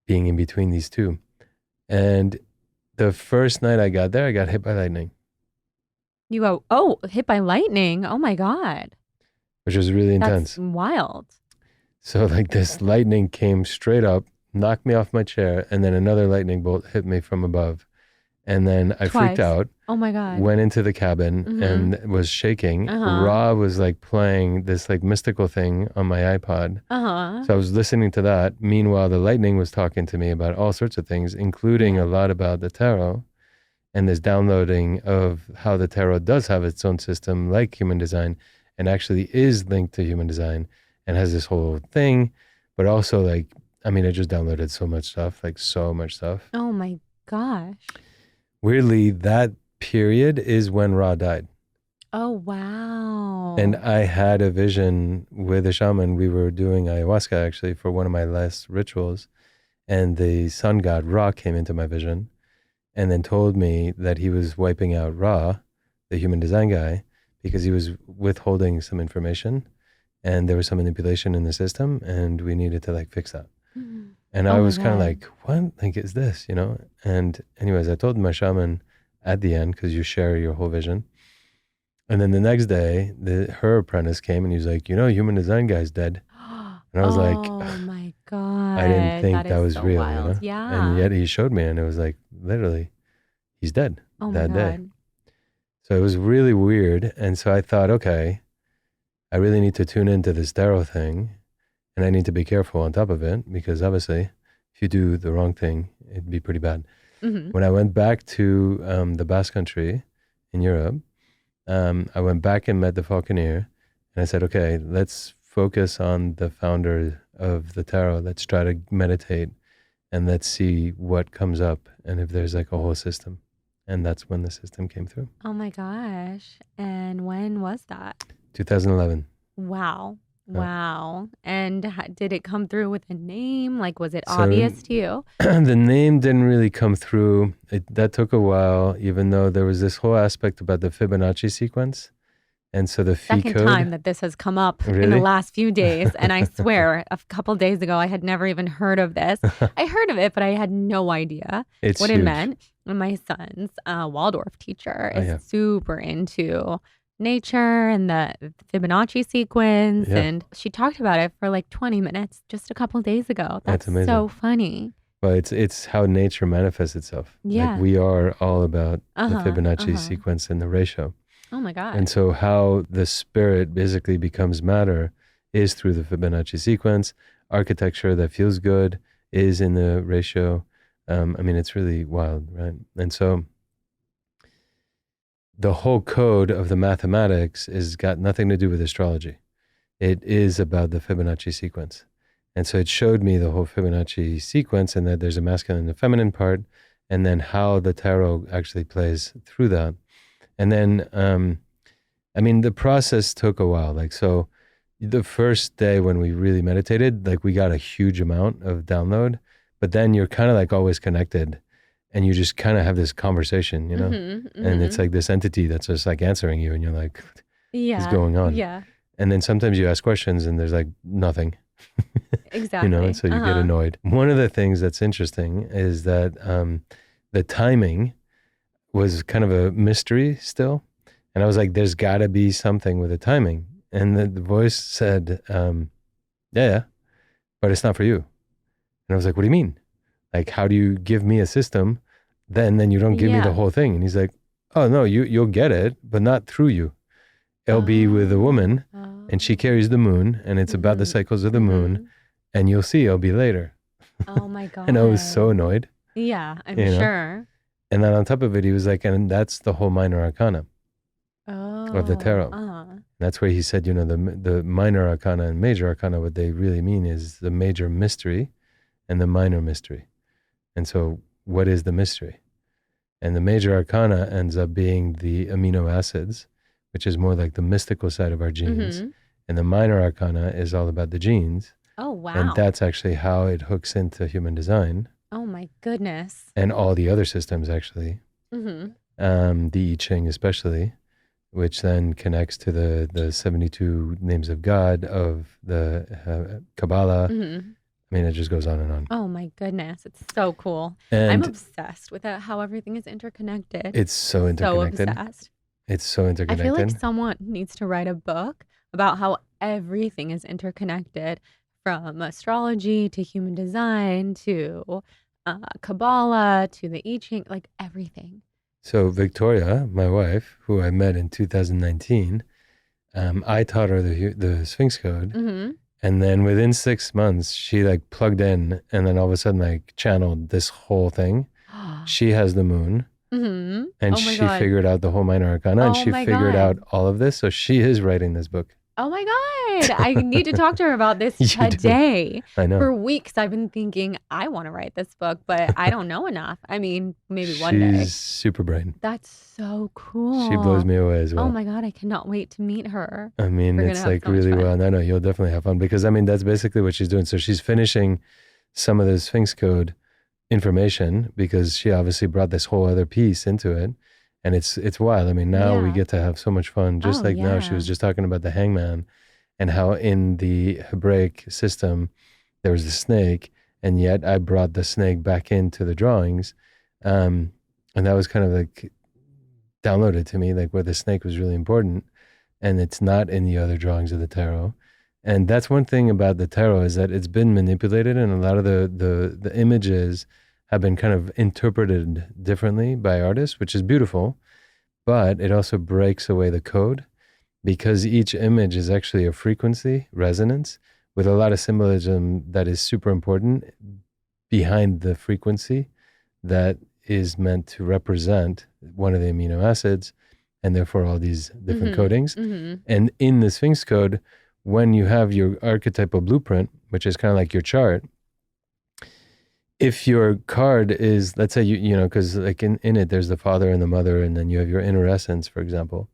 being in between these two. And the first night I got there, I got hit by lightning. You go, oh, hit by lightning. Oh my God. Which was really intense. That's wild. So like this lightning came straight up, knocked me off my chair, and then another lightning bolt hit me from above. And then I freaked out. Oh my God. Went into the cabin and was shaking. Ra was like playing this like mystical thing on my iPod. So I was listening to that. Meanwhile, the lightning was talking to me about all sorts of things, including a lot about the tarot and this downloading of how the tarot does have its own system like human design and actually is linked to human design and has this whole thing. But also like, I mean, I just downloaded so much stuff, like so much stuff. Oh my gosh. Weirdly, that period is when Ra died. Oh, wow. And I had a vision with a shaman. We were doing ayahuasca actually for one of my last rituals. And the sun god Ra came into my vision and then told me that he was wiping out Ra, the human design guy, because he was withholding some information and there was some manipulation in the system and we needed to like fix that. And I was kind of like, what like is this, you know? And anyways, I told my shaman at the end, because you share your whole vision. And then the next day, her apprentice came and he was like, you know, human design guy's dead. And I was like, oh my God. I didn't think that was so real, wild. you know? Yeah. And yet he showed me and it was like, literally, he's dead that day. So it was really weird. And so I thought, okay, I really need to tune into this tarot thing. And I need to be careful on top of it because obviously if you do the wrong thing, it'd be pretty bad. When I went back to the Basque Country in Europe, I went back and met the Falconeer and I said, okay, let's focus on the founder of the tarot. Let's try to meditate and let's see what comes up and if there's like a whole system. And that's when the system came through. Oh my gosh. And when was that? 2011. Wow. Wow. And did it come through with a name? Like, was it obvious to you? The name didn't really come through. That took a while, even though there was this whole aspect about the Fibonacci sequence. And so the fee Second code. time that this has come up in the last few days. And I swear, a couple days ago, I had never even heard of this. I heard of it, but I had no idea what it meant. And my son's Waldorf teacher is super into nature and the Fibonacci sequence. And she talked about it for like 20 minutes just a couple days ago. That's amazing. So funny. Well, it's how nature manifests itself. Yeah. Like we are all about the Fibonacci sequence and the ratio. Oh my God. And so how the spirit basically becomes matter is through the Fibonacci sequence. Architecture that feels good is in the ratio. I mean, it's really wild, right? And so the whole code of the mathematics is got nothing to do with astrology. It is about the Fibonacci sequence. And so it showed me the whole Fibonacci sequence and that there's a masculine and a feminine part, and then how the tarot actually plays through that. And then, I mean, the process took a while. Like, so the first day when we really meditated, like we got a huge amount of download, but then you're kind of like always connected. And you just kind of have this conversation, you know? And it's like this entity that's just like answering you and you're like, what is going on? Yeah. And then sometimes you ask questions and there's like nothing. Exactly. You know, and so you get annoyed. One of the things that's interesting is that the timing was kind of a mystery still. And I was like, there's got to be something with the timing. And the voice said, yeah, but it's not for you. And I was like, what do you mean? Like, how do you give me a system, then you don't give me the whole thing? And he's like, oh, no, you'll get it, but not through you. It'll be with a woman, and she carries the moon, and it's about the cycles of the moon, and you'll see it'll be later. Oh, my God. And I was so annoyed. Yeah, I'm sure. And then on top of it, he was like, and that's the whole minor arcana of the tarot. That's where he said, you know, the minor arcana and major arcana, what they really mean is the major mystery and the minor mystery. And so what is the mystery? And the major arcana ends up being the amino acids which is more like the mystical side of our genes. Mm-hmm. And the minor arcana is all about the genes. Oh, wow. And that's actually how it hooks into human design. Oh, my goodness. And all the other systems, actually. Mm-hmm. The I Ching especially, which then connects to the 72 names of God of the Kabbalah. Mm-hmm. I mean, it just goes on and on. Oh, my goodness. It's so cool. And I'm obsessed with how everything is interconnected. It's so interconnected. So obsessed. It's so interconnected. I feel like someone needs to write a book about how everything is interconnected, from astrology to human design to Kabbalah to the I Ching, like everything. So Victoria, my wife, who I met in 2019, I taught her the Sphinx code. Mm-hmm. And then within 6 months, she like plugged in and then all of a sudden like channeled this whole thing. She has the moon. Mm-hmm. And Oh my she God. figured out the whole minor arcana, and Oh she my figured God. out all of this. So she is writing this book. Oh my God. I need to talk to her about this You do. today. I know. For weeks, I've been thinking, I want to write this book, but I don't know enough. I mean, maybe one day. She's super brain. That's so cool. She blows me away as well. Oh my God. I cannot wait to meet her. I mean, We're it's gonna have like so much really fun. well. No, you'll definitely have fun because I mean, that's basically what she's doing. So she's finishing some of the Sphinx code information because she obviously brought this whole other piece into it. And it's wild. I mean, now we Yeah. get to have so much fun. Just Oh, like now, she yeah. was just talking about the hangman and how in the Hebraic system, there was the snake. And yet I brought the snake back into the drawings. And that was kind of like downloaded to me, like where the snake was really important. And it's not in the other drawings of the tarot. And that's one thing about the tarot is that it's been manipulated, and a lot of the images have been kind of interpreted differently by artists, which is beautiful, but it also breaks away the code because each image is actually a frequency resonance with a lot of symbolism that is super important behind the frequency that is meant to represent one of the amino acids and therefore all these different Mhm. codings. Mhm. And in the Sphinx code, when you have your archetypal blueprint, which is kind of like your chart, if your card is, let's say, you know, because like in it, there's the father and the mother, and then you have your inner essence, for example.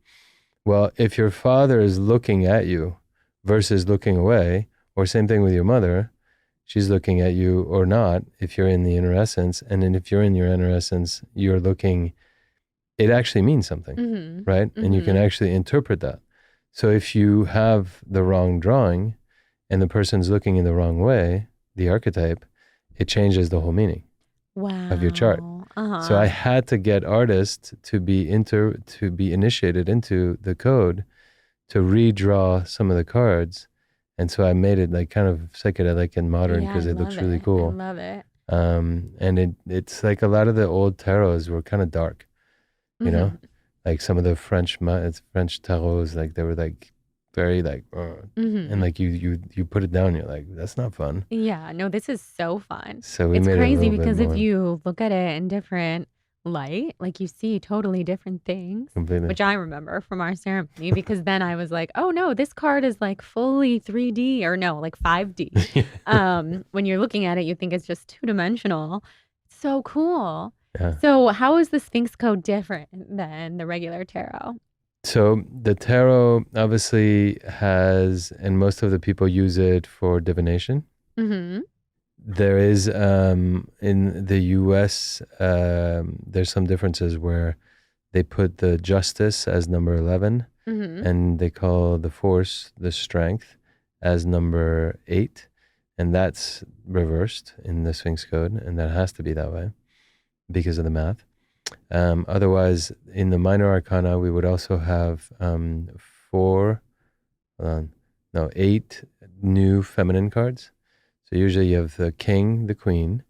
Well, if your father is looking at you versus looking away, or same thing with your mother, she's looking at you or not, if you're in the inner essence. And then if you're in your inner essence, you're looking, it actually means something, Mhm. right? And you can Mhm. actually interpret that. So if you have the wrong drawing and the person's looking in the wrong way, the archetype, it changes the whole meaning Wow. of your chart. Uh-huh. So I had to get artists to be initiated into the code to redraw some of the cards. And so I made it like kind of psychedelic and modern Yeah, because I it looks love really it. I cool. love it. And it's like a lot of the old tarots were kind of dark, you know, Mhm. like some of the French tarots, like they were like very like, Mhm. and like you put it down, you're like, that's not fun. Yeah, no, this is so fun. So we It's made it a crazy little bit because if more you look at it in different light, like you see totally different things, completely. which I remember from our ceremony, because then I was like, oh no, this card is like fully 3D or no, like 5D. When you're looking at it, you think it's just two-dimensional. It's so cool. Yeah. So how is the Sphinx code different than the regular tarot? So the tarot obviously has, and most of the people use it for divination. Mm-hmm. There is in the US, there's some differences where they put the justice as number 11, Mm-hmm. and they call the force, the strength, as number 8, and that's reversed in the Sphinx code, and that has to be that way because of the math. Otherwise, in the minor arcana, we would also have 8 new feminine cards. So usually you have the king, the queen.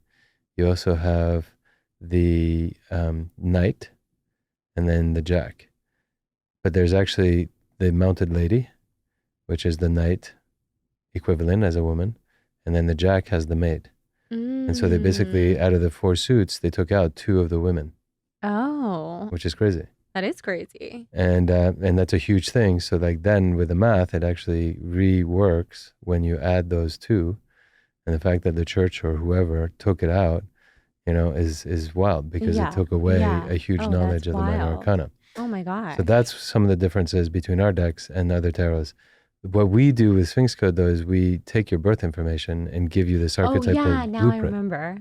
You also have the knight, and then the jack. But there's actually the mounted lady, which is the knight equivalent as a woman, and then the jack has the maid. And so they basically, out of the 4 suits, they took out 2 of the women. Oh, Which is crazy. that is crazy. And that's a huge thing. So like then with the math, it actually reworks when you add those 2. And the fact that the church or whoever took it out, you know, is wild because Yeah, it took away yeah. a huge Oh, knowledge that's of the minor wild. arcana. Oh my gosh. So that's some of the differences between our decks and other tarots. What we do with Sphinx Code, though, is we take your birth information and give you this Oh archetypal yeah, now I blueprint. remember.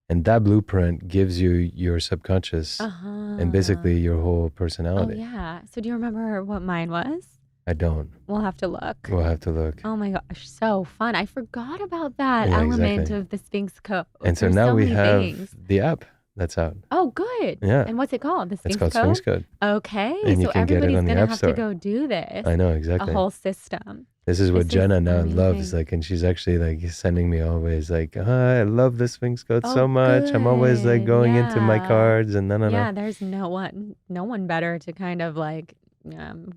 And that blueprint gives you your subconscious and basically your whole Oh personality. yeah. So do you remember what mine was? I don't. We'll have to look. We'll have to look. Oh my gosh, so fun. I forgot about that Yeah, element exactly. of the Sphinx Code. And so There's now so we many have things. the app that's out. Oh, good. Yeah. And what's it called? The It's Sphinx called Code? Sphinx Code. Okay. And you So can get it everybody's on the gonna App have Store. to go do this. I know, A exactly. whole system. This is what This is Jenna now loves. amazing. Like, and she's actually like sending me always like, I love the Sphinx Code Oh, so much. I'm always like good. going into my Yeah. cards and no. Yeah, there's no one better to kind of like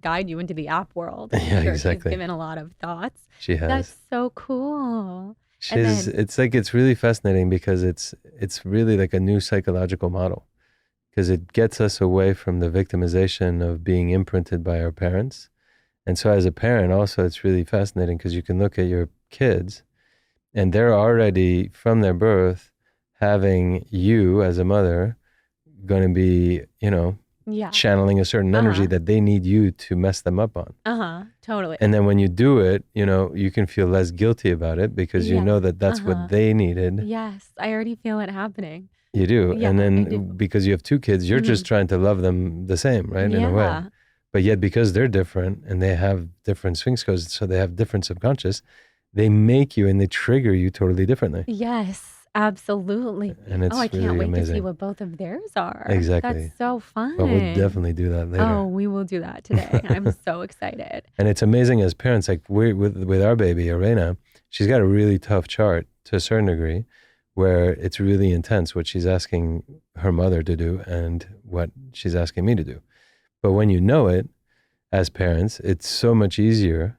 guide you into the app world. I'm Yeah, sure exactly. She's given a lot of thoughts. She has. That's so cool. And She's. then- It's really fascinating because it's really like a new psychological model, because it gets us away from the victimization of being imprinted by our parents. And so as a parent also, it's really fascinating because you can look at your kids and they're already from their birth having you as a mother going to be, Yeah. channeling a certain energy Uh-huh. that they need you to mess them up on. Totally. And then when you do it, you can feel less guilty about it because you Yeah. know that that's what they needed. Yes, I already feel it happening. You do. Yeah, And I then do. because you have two kids, you're just trying to love them the same, right? In a way. Yeah. But yet because they're different and they have different Sphinx codes, so they have different subconscious, they make you and they trigger you totally differently. Yes, absolutely. And it's I can't really wait to see amazing. what both of theirs are. Exactly. That's so fun. But we'll definitely do that later. Oh, we will do that today. I'm so excited. And it's amazing as parents, like with our baby, Arena, she's got a really tough chart to a certain degree where it's really intense what she's asking her mother to do and what she's asking me to do. But when you know it as parents, it's so much easier.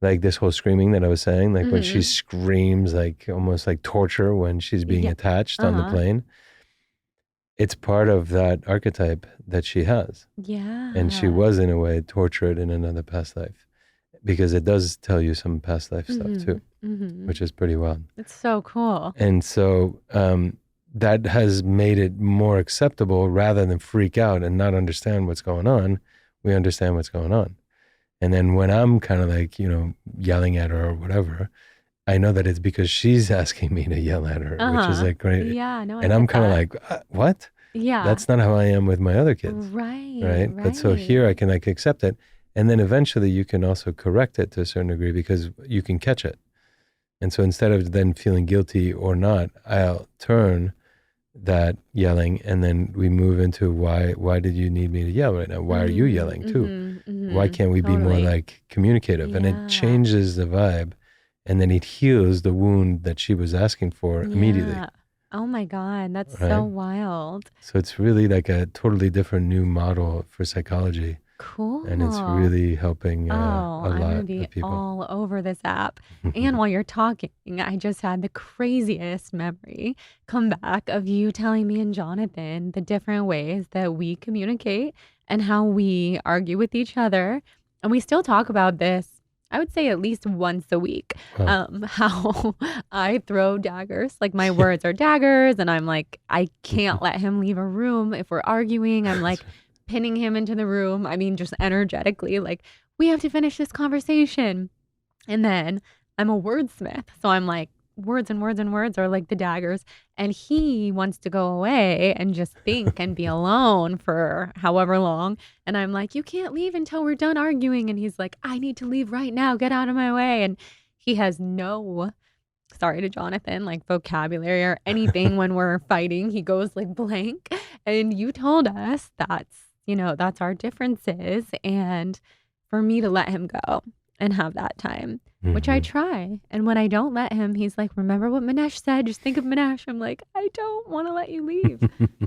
Like this whole screaming that I was saying, like when she screams, like almost like torture when she's being attached on the plane, it's part of that archetype that she has. Yeah. And she was in a way tortured in another past life, because it does tell you some past life stuff too, which is pretty wild. It's so cool. And so that has made it more acceptable rather than freak out and not understand what's going on. We understand what's going on. And then when I'm kind of like, yelling at her or whatever, I know that it's because she's asking me to yell at her, which is like great. Yeah, no, And I'm kind of like, what? yeah, That's not how I am with my other kids. right. But so here I can like accept it. And then eventually you can also correct it to a certain degree because you can catch it. And so instead of then feeling guilty or not, I'll turn that yelling and then we move into why did you need me to yell right now? Why are you yelling too? Why can't we be more like communicative? And it changes the vibe and then it heals the wound that she was asking for immediately. Oh my God, that's Right? so wild. So it's really like a totally different new model for psychology. Cool. And it's really helping a I'm gonna lot be of people. all over this app. And while you're talking, I just had the craziest memory come back of you telling me and Jonathan the different ways that we communicate and how we argue with each other. And we still talk about this, I would say at least once a week. Wow. How I throw daggers, like my words are daggers, and I'm like, I can't let him leave a room if we're arguing. I'm like pinning him into the room. I mean, just energetically, like, we have to finish this conversation. And then I'm a wordsmith. So I'm like, words and words and words are like the daggers. And he wants to go away and just think and be alone for however long. And I'm like, you can't leave until we're done arguing. And he's like, I need to leave right now. Get out of my way. And he has no, sorry to Jonathan, like vocabulary or anything when we're fighting. He goes like blank. And you told us that's our differences. And for me to let him go and have that time, which I try. And when I don't let him, he's like, remember what Manex said? Just think of Manex. I'm like, I don't want to let you leave.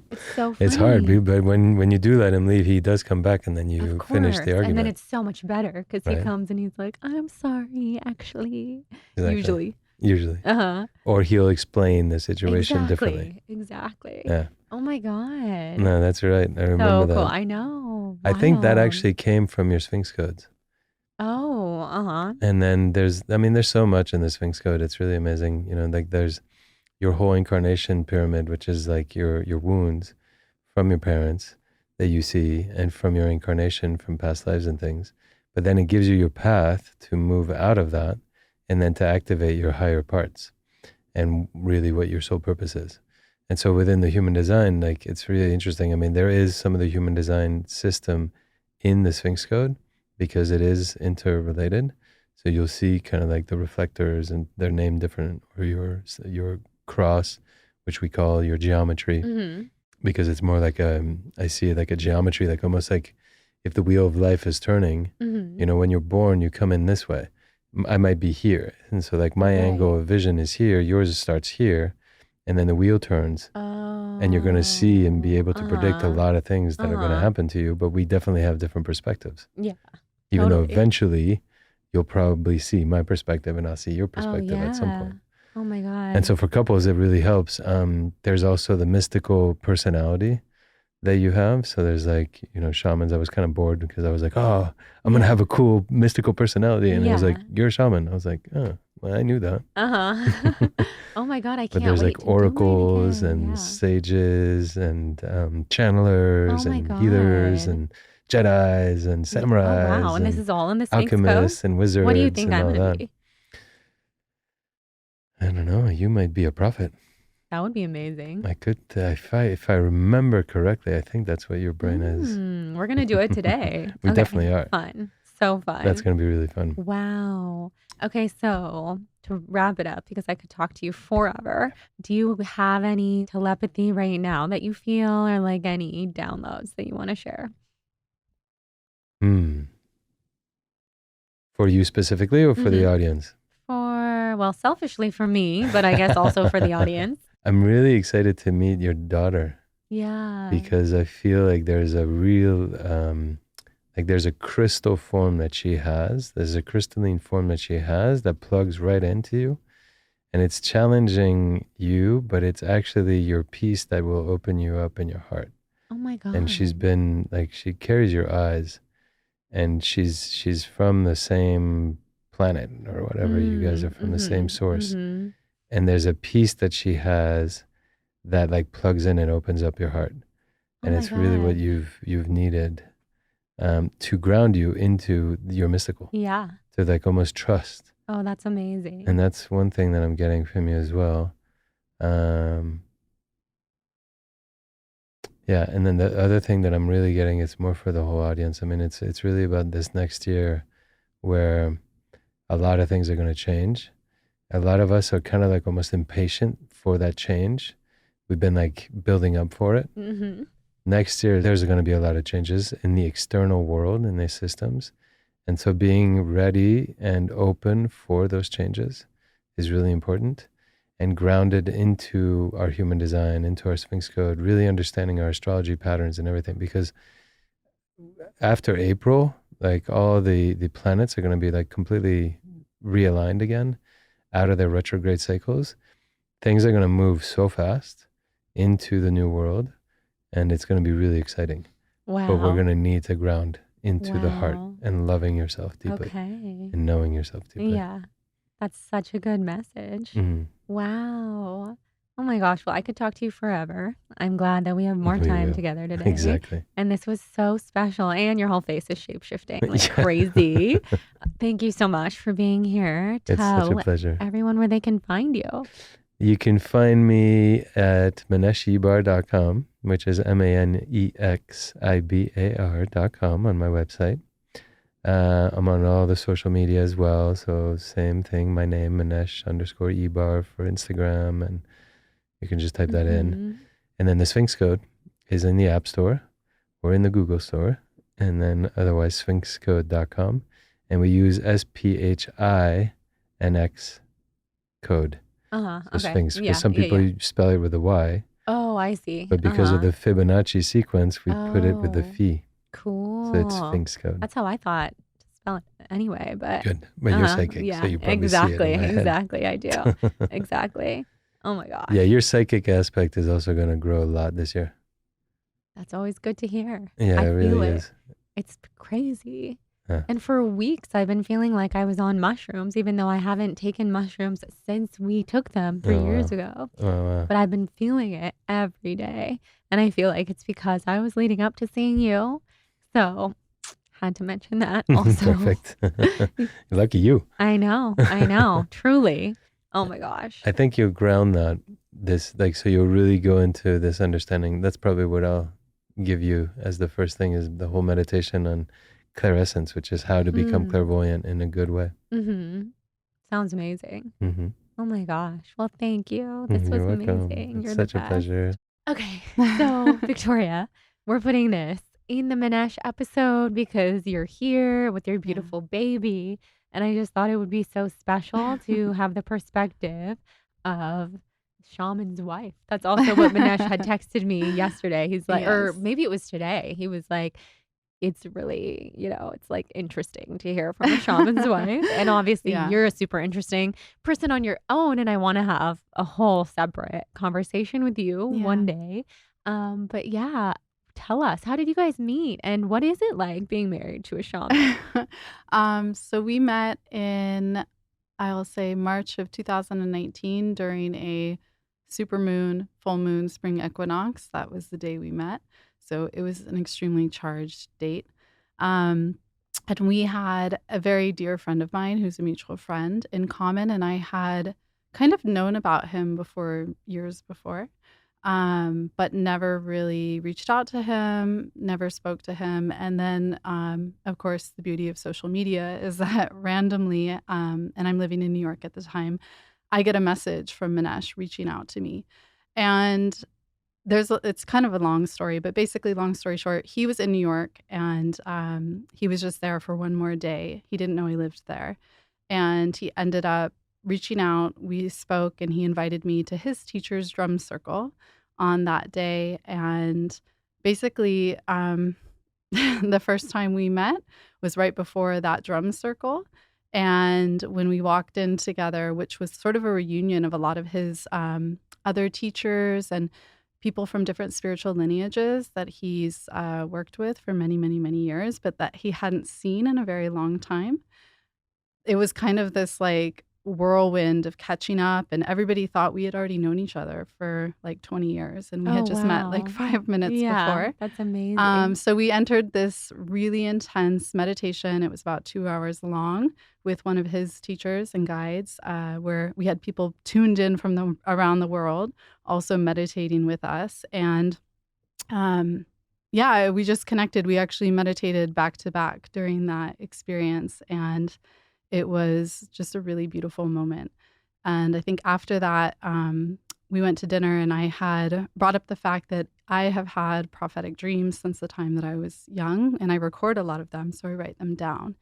It's so funny. It's hard, but when you do let him leave, he does come back and then you finish the argument. And then it's so much better because he comes and he's like, I'm sorry, actually. Exactly. Usually. Or he'll explain the situation differently. Exactly. Yeah. Oh my God. No, that's right. I remember that. So cool. I know. I think that Wild. actually came from your Sphinx codes. Oh, And then there's so much in the Sphinx code. It's really amazing. Like there's your whole incarnation pyramid, which is like your wounds from your parents. that you see and from your incarnation, from past lives and things. But then it gives you your path to move out of that and then to activate your higher parts and really what your soul purpose is. And so within the human design, like it's really interesting. I mean, there is some of the human design system in the Sphinx code because it is interrelated. So you'll see kind of like the reflectors and they're named different, or your cross, which we call your geometry, because it's more like I see it like a geometry, like almost like if the wheel of life is turning, you know, when you're born, you come in this way. I might be here. And so like my angle of vision is here, yours starts here, and then the wheel turns. And you're going to see and be able to predict a lot of things that are going to happen to you, but we definitely have different perspectives. Yeah. Even though eventually you'll probably see my perspective and I'll see your perspective at some point. Oh my God. And so for couples, it really helps. There's also the mystical personality that you have. So there's like, you know, shamans. I was kind of bored because I was like, oh, I'm going to have a cool mystical personality. And I was like, you're a shaman. I was like, oh, well, I knew that. Oh my God, I can't But there's wait like oracles and sages and channelers and healers and Jedis and samurais. Oh wow, and this is all in the Sphinx alchemists code? and wizards. What do you think I'm going to be? I don't know. You might be a prophet. That would be amazing. I could, if I remember correctly, I think that's what your brain is. We're going to do it today. We definitely are. Fun. So fun. That's going to be really fun. Wow. Okay, so to wrap it up, because I could talk to you forever, do you have any telepathy right now that you feel, or like any downloads that you want to share? For you specifically or for the audience? Well, selfishly for me, but I guess also for the audience. I'm really excited to meet your daughter. Yeah. Because I feel like there's a real, like there's a crystal form that she has. There's a crystalline form that she has that plugs right into you. And it's challenging you, but it's actually your piece that will open you up in your heart. Oh my God. And she's been like, she carries your eyes, and she's from the same planet or whatever. You guys are from the same source. And there's a piece that she has that like plugs in and opens up your heart. And it's really what you've needed to ground you into your mystical. Yeah. To like almost trust. Oh, that's amazing. And that's one thing that I'm getting from you as well. Yeah, and then the other thing that I'm really getting is more for the whole audience. I mean, it's really about this next year where a lot of things are going to change. A lot of us are kind of like almost impatient for that change. We've been like building up for it. Next year, there's going to be a lot of changes in the external world, in these systems. And so being ready and open for those changes is really important, and grounded into our human design, into our Sphinx code, really understanding our astrology patterns and everything. Because after April, like all the planets are going to be like completely realigned again out of their retrograde cycles. Things are going to move so fast into the new world, and it's going to be really exciting. Wow. But we're going to need to ground into the heart and loving yourself deeply and knowing yourself deeply. Yeah. That's such a good message. Wow. Oh my gosh. Well, I could talk to you forever. I'm glad that we have more time together today. Exactly. And this was so special. And your whole face is shape-shifting like crazy. Thank you so much for being here. It's such a pleasure. Everyone where they can find you. You can find me at manexibar.com, which is MANEXIBAR.com on my website. I'm on all the social media as well. So same thing, my name, Manesh_Ibar for Instagram, and you can just type that in. And then the Sphinx code is in the App Store or in the Google Store. And then otherwise sphinxcode.com. And we use SPHINX code. So Sphinx, because some people spell it with a Y. Oh, I see. But because of the Fibonacci sequence, we put it with the phi. Cool. So it's Sphinx code. That's how I thought to spell it anyway, but good. But you're psychic, so you probably see it in my head. Exactly, I do. Exactly. Oh my gosh. Yeah, your psychic aspect is also going to grow a lot this year. That's always good to hear. Yeah, it really is. It's crazy. Huh. And for weeks, I've been feeling like I was on mushrooms, even though I haven't taken mushrooms since we took them 3 years ago. Oh, wow. But I've been feeling it every day. And I feel like it's because I was leading up to seeing you. So had to mention that also. Perfect. Lucky you. I know, truly. Oh my gosh. I think you ground so you'll really go into this understanding. That's probably what I'll give you as the first thing, is the whole meditation on clairessence, which is how to become clairvoyant in a good way. Sounds amazing. Mm-hmm. Oh my gosh. Well, thank you. This was You're welcome. amazing. It's You're such the a best. pleasure. Okay. So, Victoria, we're putting this in the Manex episode because you're here with your beautiful baby. And I just thought it would be so special to have the perspective of Shaman's wife. That's also what Manex had texted me yesterday. He's like, or maybe it was today. He was like, it's really, it's like interesting to hear from a shaman's wife. And obviously you're a super interesting person on your own. And I want to have a whole separate conversation with you one day. But yeah, tell us, how did you guys meet? And what is it like being married to a shaman? So we met in, I'll say, March of 2019 during a supermoon, full moon, spring equinox. That was the day we met. So it was an extremely charged date. And we had a very dear friend of mine who's a mutual friend in common. And I had kind of known about him years before, but never really reached out to him, never spoke to him. And then, of course, the beauty of social media is that randomly, and I'm living in New York at the time, I get a message from Manex reaching out to me. And it's kind of a long story, but basically, long story short, he was in New York and he was just there for one more day. He didn't know I lived there. And he ended up reaching out. We spoke and he invited me to his teacher's drum circle on that day. And basically, the first time we met was right before that drum circle. And when we walked in together, which was sort of a reunion of a lot of his other teachers and people from different spiritual lineages that he's worked with for many, many, many years, but that he hadn't seen in a very long time. It was kind of this like whirlwind of catching up, and everybody thought we had already known each other for like 20 years, and we had just met like 5 minutes before. That's amazing. So we entered this really intense meditation. It was about 2 hours long with one of his teachers and guides, where we had people tuned in from around the world also meditating with us. And we just connected. We actually meditated back to back during that experience. And it was just a really beautiful moment. And I think after that, we went to dinner and I had brought up the fact that I have had prophetic dreams since the time that I was young, and I record a lot of them, so I write them down.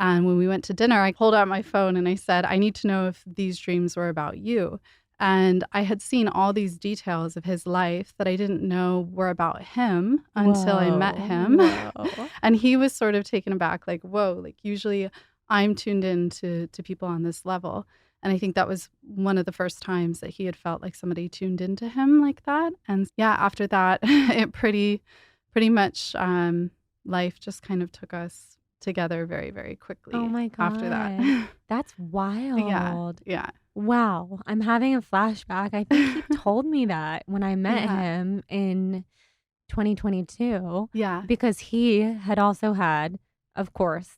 And when we went to dinner, I pulled out my phone and I said, I need to know if these dreams were about you. And I had seen all these details of his life that I didn't know were about him until I met him. And he was sort of taken aback, like, whoa, like usually I'm tuned in to people on this level. And I think that was one of the first times that he had felt like somebody tuned into him like that. And after that, it pretty much life just kind of took us together very, very quickly. Oh my God. After that. That's wild. Yeah. Wow. I'm having a flashback. I think he told me that when I met him in 2022. Yeah. Because he had also had, of course,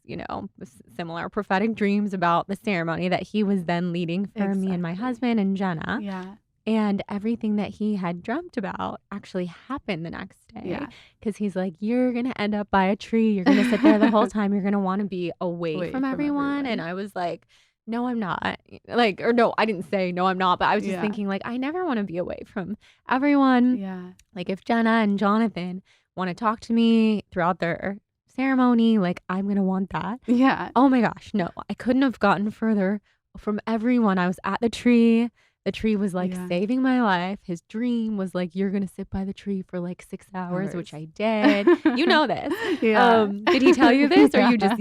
similar prophetic dreams about the ceremony that he was then leading for me and my husband and Jenna. Yeah. And everything that he had dreamt about actually happened the next day. Yeah. Because he's like, you're going to end up by a tree. You're going to sit there the whole time. You're going to want to be away from everyone. And I was like, no, I'm not. Like, or no, I didn't say no, I'm not. But I was just thinking like, I never want to be away from everyone. Yeah. Like if Jenna and Jonathan want to talk to me throughout their ceremony, like I'm going to want that. Yeah. Oh my gosh. No, I couldn't have gotten further from everyone. I was at the tree. The tree was like saving my life. His dream was like, you're going to sit by the tree for like 6 hours, which I did. You know this. Did he tell you this or you just,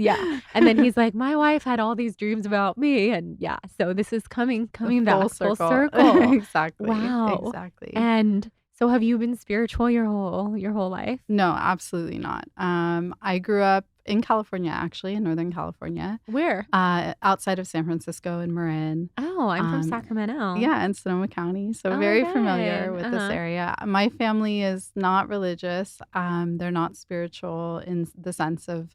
And then he's like, my wife had all these dreams about me. And so this is coming back full circle. Exactly. Wow. Exactly. And so have you been spiritual your whole life? No, absolutely not. I grew up in California, actually, in Northern California, Where? outside of San Francisco in Marin. Oh, I'm from Sacramento. Yeah, in Sonoma County. So Oh, very familiar good. with this area. My family is not religious. They're not spiritual in the sense of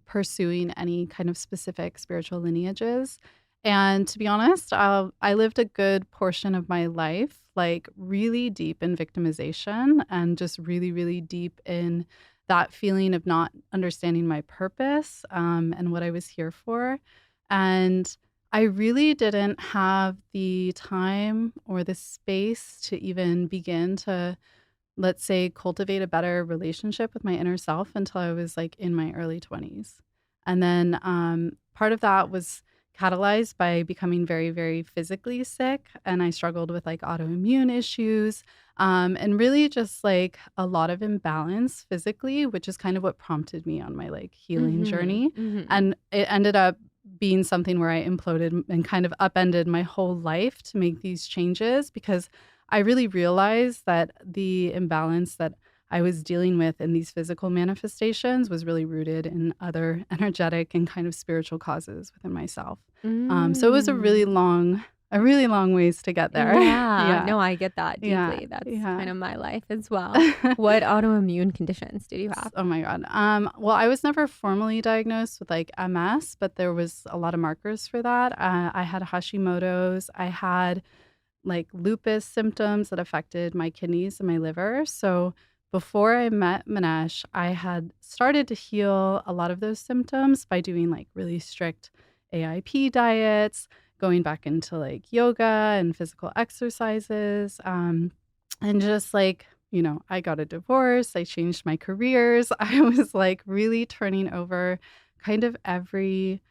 pursuing any kind of specific spiritual lineages. And to be honest, I lived a good portion of my life like really deep in victimization and just really, really deep in that feeling of not understanding my purpose and what I was here for. And I really didn't have the time or the space to even begin to, let's say, cultivate a better relationship with my inner self until I was like in my early 20s. And then part of that was catalyzed by becoming very, very physically sick. And I struggled with like autoimmune issues and really just like a lot of imbalance physically, which is kind of what prompted me on my like healing journey. And it ended up being something where I imploded and kind of upended my whole life to make these changes because I really realized that the imbalance that I was dealing with in these physical manifestations was really rooted in other energetic and kind of spiritual causes within myself. So it was a really long ways to get there. Yeah. No, I get that deeply. That's kind of my life as well. What autoimmune conditions did you have? Oh my God. Well, I was never formally diagnosed with like MS, but there was a lot of markers for that. I had Hashimoto's. I had like lupus symptoms that affected my kidneys and my liver. So before I met Manex, I had started to heal a lot of those symptoms by doing like really strict AIP diets, going back into like yoga and physical exercises. And just like, you know, I got a divorce, I changed my careers. I was like really turning over kind of every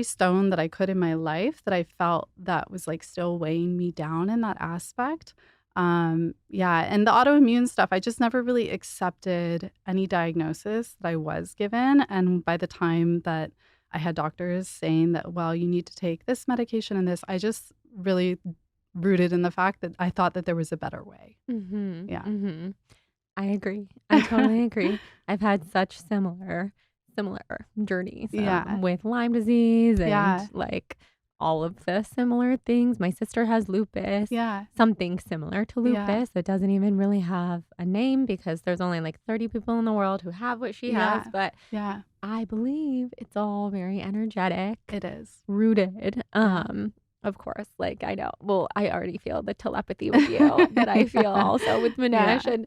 stone that I could in my life that I felt that was like still weighing me down in that aspect. And the autoimmune stuff, I just never really accepted any diagnosis that I was given. And by the time that I had doctors saying that, well, you need to take this medication and this, I just really rooted in the fact that I thought that there was a better way. Yeah. I agree. I totally agree. I've had such similar journeys with Lyme disease and like all of the similar things. My sister has lupus. Something similar to lupus that doesn't even really have a name because there's only like 30 people in the world who have what she has. But I believe it's all very energetic. It is. Rooted. Of course, like I know. Well, I already feel the telepathy with you that I feel also with Manex, and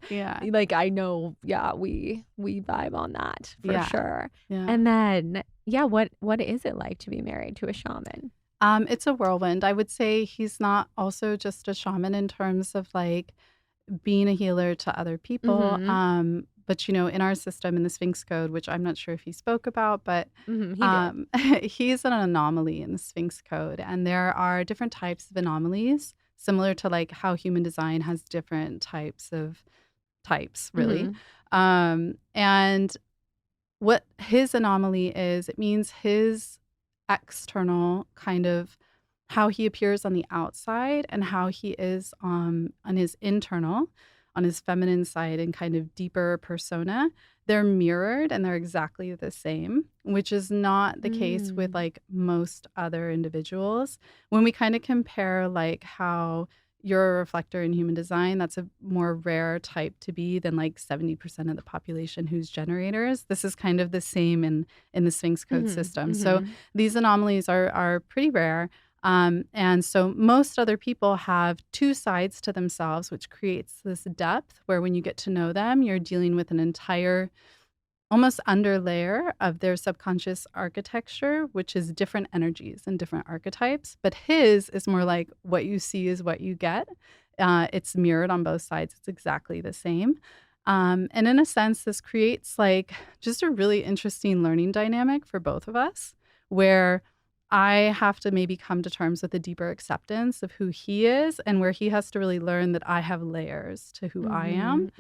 like I know, we vibe on that for sure. And then, what is it like to be married to a shaman? It's a whirlwind. I would say he's not also just a shaman in terms of like being a healer to other people. But, you know, in our system, in the Sphinx Code, which I'm not sure if he spoke about, but he's an anomaly in the Sphinx Code. And there are different types of anomalies, similar to like how human design has different types, really. And what his anomaly is, it means his external kind of how he appears on the outside and how he is on his internal, on his feminine side and kind of deeper persona, they're mirrored and they're exactly the same, which is not the case with like most other individuals. When we kind of compare like how you're a reflector in human design, that's a more rare type to be than like 70% of the population who's generators. This is kind of the same in the Sphinx Code system. So these anomalies are pretty rare. And so most other people have two sides to themselves, which creates this depth where when you get to know them, you're dealing with an entire almost underlayer of their subconscious architecture, which is different energies and different archetypes. But his is more like what you see is what you get. It's mirrored on both sides. It's exactly the same. And in a sense, this creates like just a really interesting learning dynamic for both of us, where I have to maybe come to terms with a deeper acceptance of who he is, and where he has to really learn that I have layers to who I am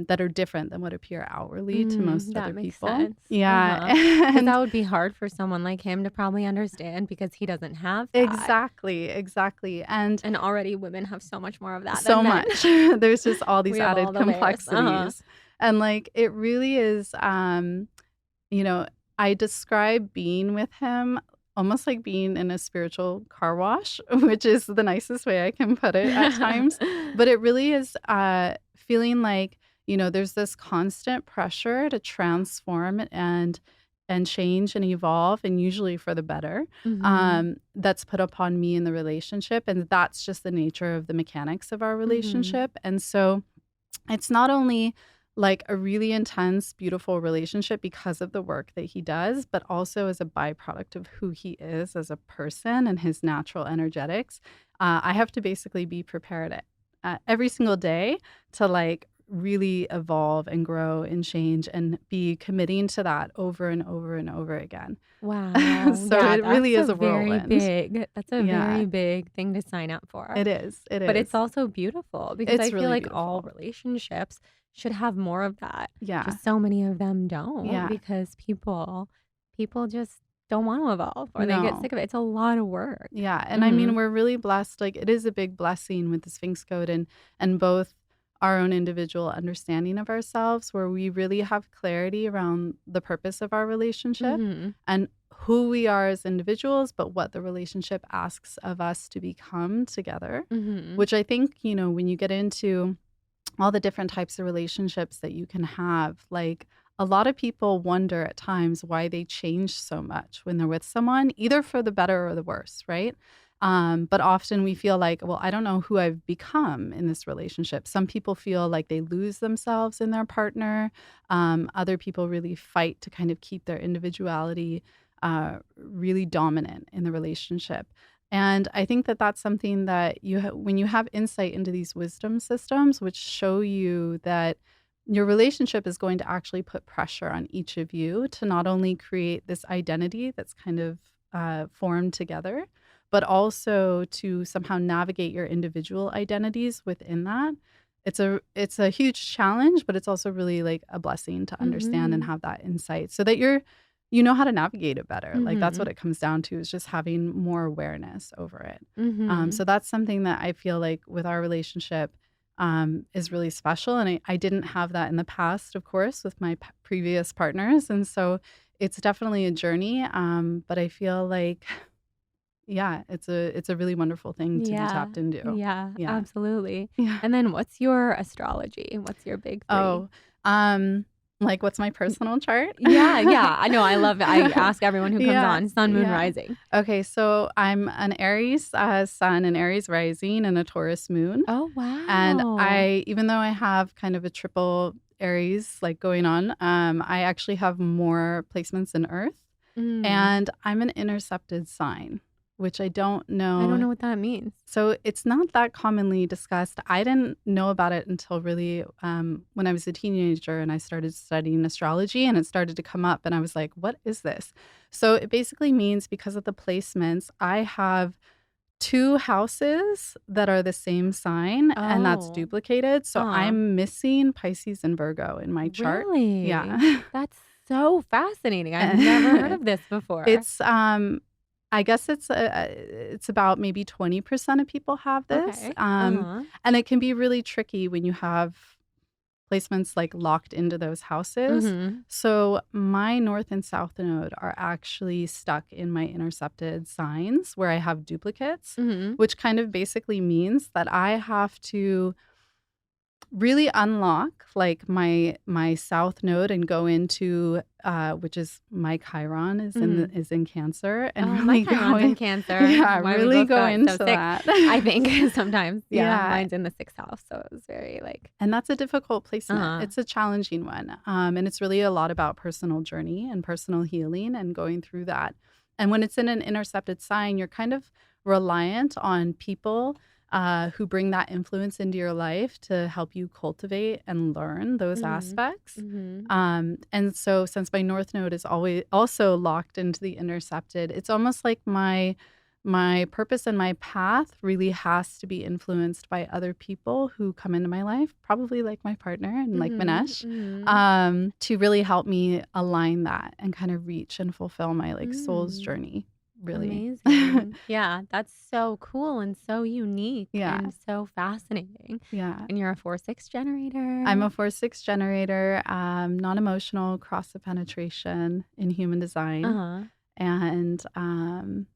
that are different than what appear outwardly to most other people. Sense. Yeah. And that would be hard for someone like him to probably understand because he doesn't have that. Exactly. And already women have so much more of that. So much. There's just all these added complexities. And like, it really is, you know, I describe being with him almost like being in a spiritual car wash, which is the nicest way I can put it at times. But it really is feeling like, there's this constant pressure to transform and change and evolve, and usually for the better, Mhm. that's put upon me in the relationship. And that's just the nature of the mechanics of our Mhm. relationship. And so it's not only like a really intense, beautiful relationship because of the work that he does, but also as a byproduct of who he is as a person and his natural energetics. I have to basically be prepared every single day to like really evolve and grow and change and be committing to that over and over and over again. Wow. So Yeah, it really is a whirlwind. that's a Yeah, very big thing to sign up for. it is. It But it's is. also beautiful because I It's feel really like all beautiful. relationships should have more of that. Yeah. Just so many of them don't Yeah. because people just don't want to evolve or they get No. sick of it. It's a lot of work. Yeah, and I mean, Mhm. we're really blessed, like, it is a big blessing with the Sphinx code and both our own individual understanding of ourselves, where we really have clarity around the purpose of our relationship Mhm. and who we are as individuals, but what the relationship asks of us to become together, Mhm. which I think, when you get into all the different types of relationships that you can have. Like, a lot of people wonder at times why they change so much when they're with someone, either for the better or the worse, right? But often we feel like, well, I don't know who I've become in this relationship. Some people feel like they lose themselves in their partner. Other people really fight to kind of keep their individuality really dominant in the relationship. And I think that that's something that when you have insight into these wisdom systems, which show you that your relationship is going to actually put pressure on each of you to not only create this identity that's kind of formed together, but also to somehow navigate your individual identities within that. It's a huge challenge, but it's also really like a blessing to understand and Mhm. have that insight so that you know how to navigate it better. Like, that's what Mhm. it comes down to, is just having more awareness over it. Mhm. So that's something that I feel like with our relationship is really special. And I didn't have that in the past, of course, with my previous partners. And so it's definitely a journey. But I feel like, yeah, it's a really wonderful thing to be Yeah. tapped into. Yeah, Yeah. absolutely. Yeah. And then what's your astrology? What's your big 3? Oh, um, like, what's my personal chart? Yeah, yeah. I know, I love it. I ask everyone who comes Yeah, on, sun, moon, yeah. rising. Okay, so I'm an Aries sun, an Aries rising, and a Taurus moon. Oh, And wow. even though I have kind of a triple Aries like going on, I actually have more placements in Earth, Mm. and I'm an intercepted sign, which I don't I don't know. know what that means. So it's not that commonly discussed. I didn't know about it until really when I was a teenager and I started studying astrology, and it started to come up, and I was like, what is this? So it basically means, because of the placements, I have two houses that are the same sign, and that's Oh. duplicated. So Uh, I'm missing Pisces and Virgo in my chart. really? Yeah. That's so fascinating. I've never heard of this before. It's I guess it's about maybe 20% of people have this. Okay. Uh-huh. And it can be really tricky when you have placements like locked into those houses. Mhm. So my north and south node are actually stuck in my intercepted signs where I have duplicates, Mhm. which kind of basically means that I have to really unlock like my south node and go into which is my Chiron Mhm. is in Cancer, and Oh, my really go Chiron's in in. Cancer. Yeah, Why we really both go got so into sick, that. I think, sometimes. Yeah, Yeah, mine's in the 6th house, so it was very, like and that's a difficult placement. uh-huh. It's a challenging one. And it's really a lot about personal journey and personal healing and going through that. And when it's in an intercepted sign, you're kind of reliant on people who bring that influence into your life to help you cultivate and learn those Mhm. aspects. Mhm. And so, since my north node is always also locked into the intercepted, it's almost like my purpose and my path really has to be influenced by other people who come into my life, probably like my partner and like Mhm. Manesh, Mhm. to really help me align that and kind of reach and fulfill my like soul's Mm. journey. really. Amazing. Yeah, that's so cool and so unique Yeah. and so fascinating. Yeah. And you're a 4/6 generator. I'm a 4/6 generator, non-emotional, cross of penetration in human design. Uh-huh. And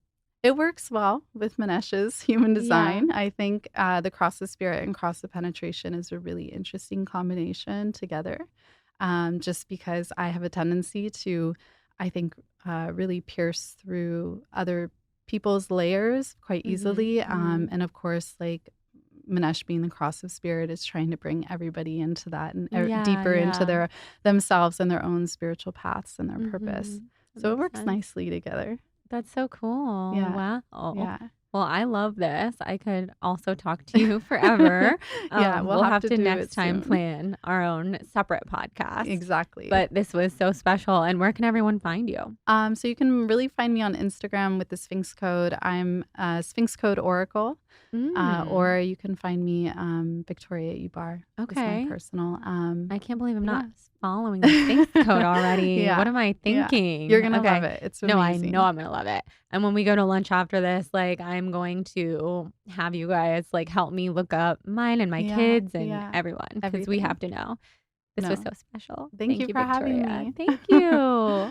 it works well with Manex's human design. I think the cross of spirit and cross of penetration is a really interesting combination together. Just because I have a tendency to, I think, really pierce through other people's layers quite easily. And of course, like Manex being the cross of spirit is trying to bring everybody into that and deeper into themselves and their own spiritual paths and their purpose. So it works nicely together. That's so cool. Yeah. Wow. Yeah. Well, I love this. I could also talk to you forever. Yeah, we'll have to do next it time soon. plan our own separate podcast. Exactly. But this was so special. And where can everyone find you? So you can really find me on Instagram with the Sphinx Code. I'm Sphinx Code Oracle. Or you can find me Victoria Ibar. Okay. Is my personal. I can't believe I'm not following the Sphinx Code already. Yeah. What am I thinking? You're gonna love it. It's amazing. No, I know I'm gonna love it. And when we go to lunch after this, like I'm going to have you guys like help me look up mine and my kids and everyone because we have to know. This was so special. Thank you for Victoria. having me. Thank you.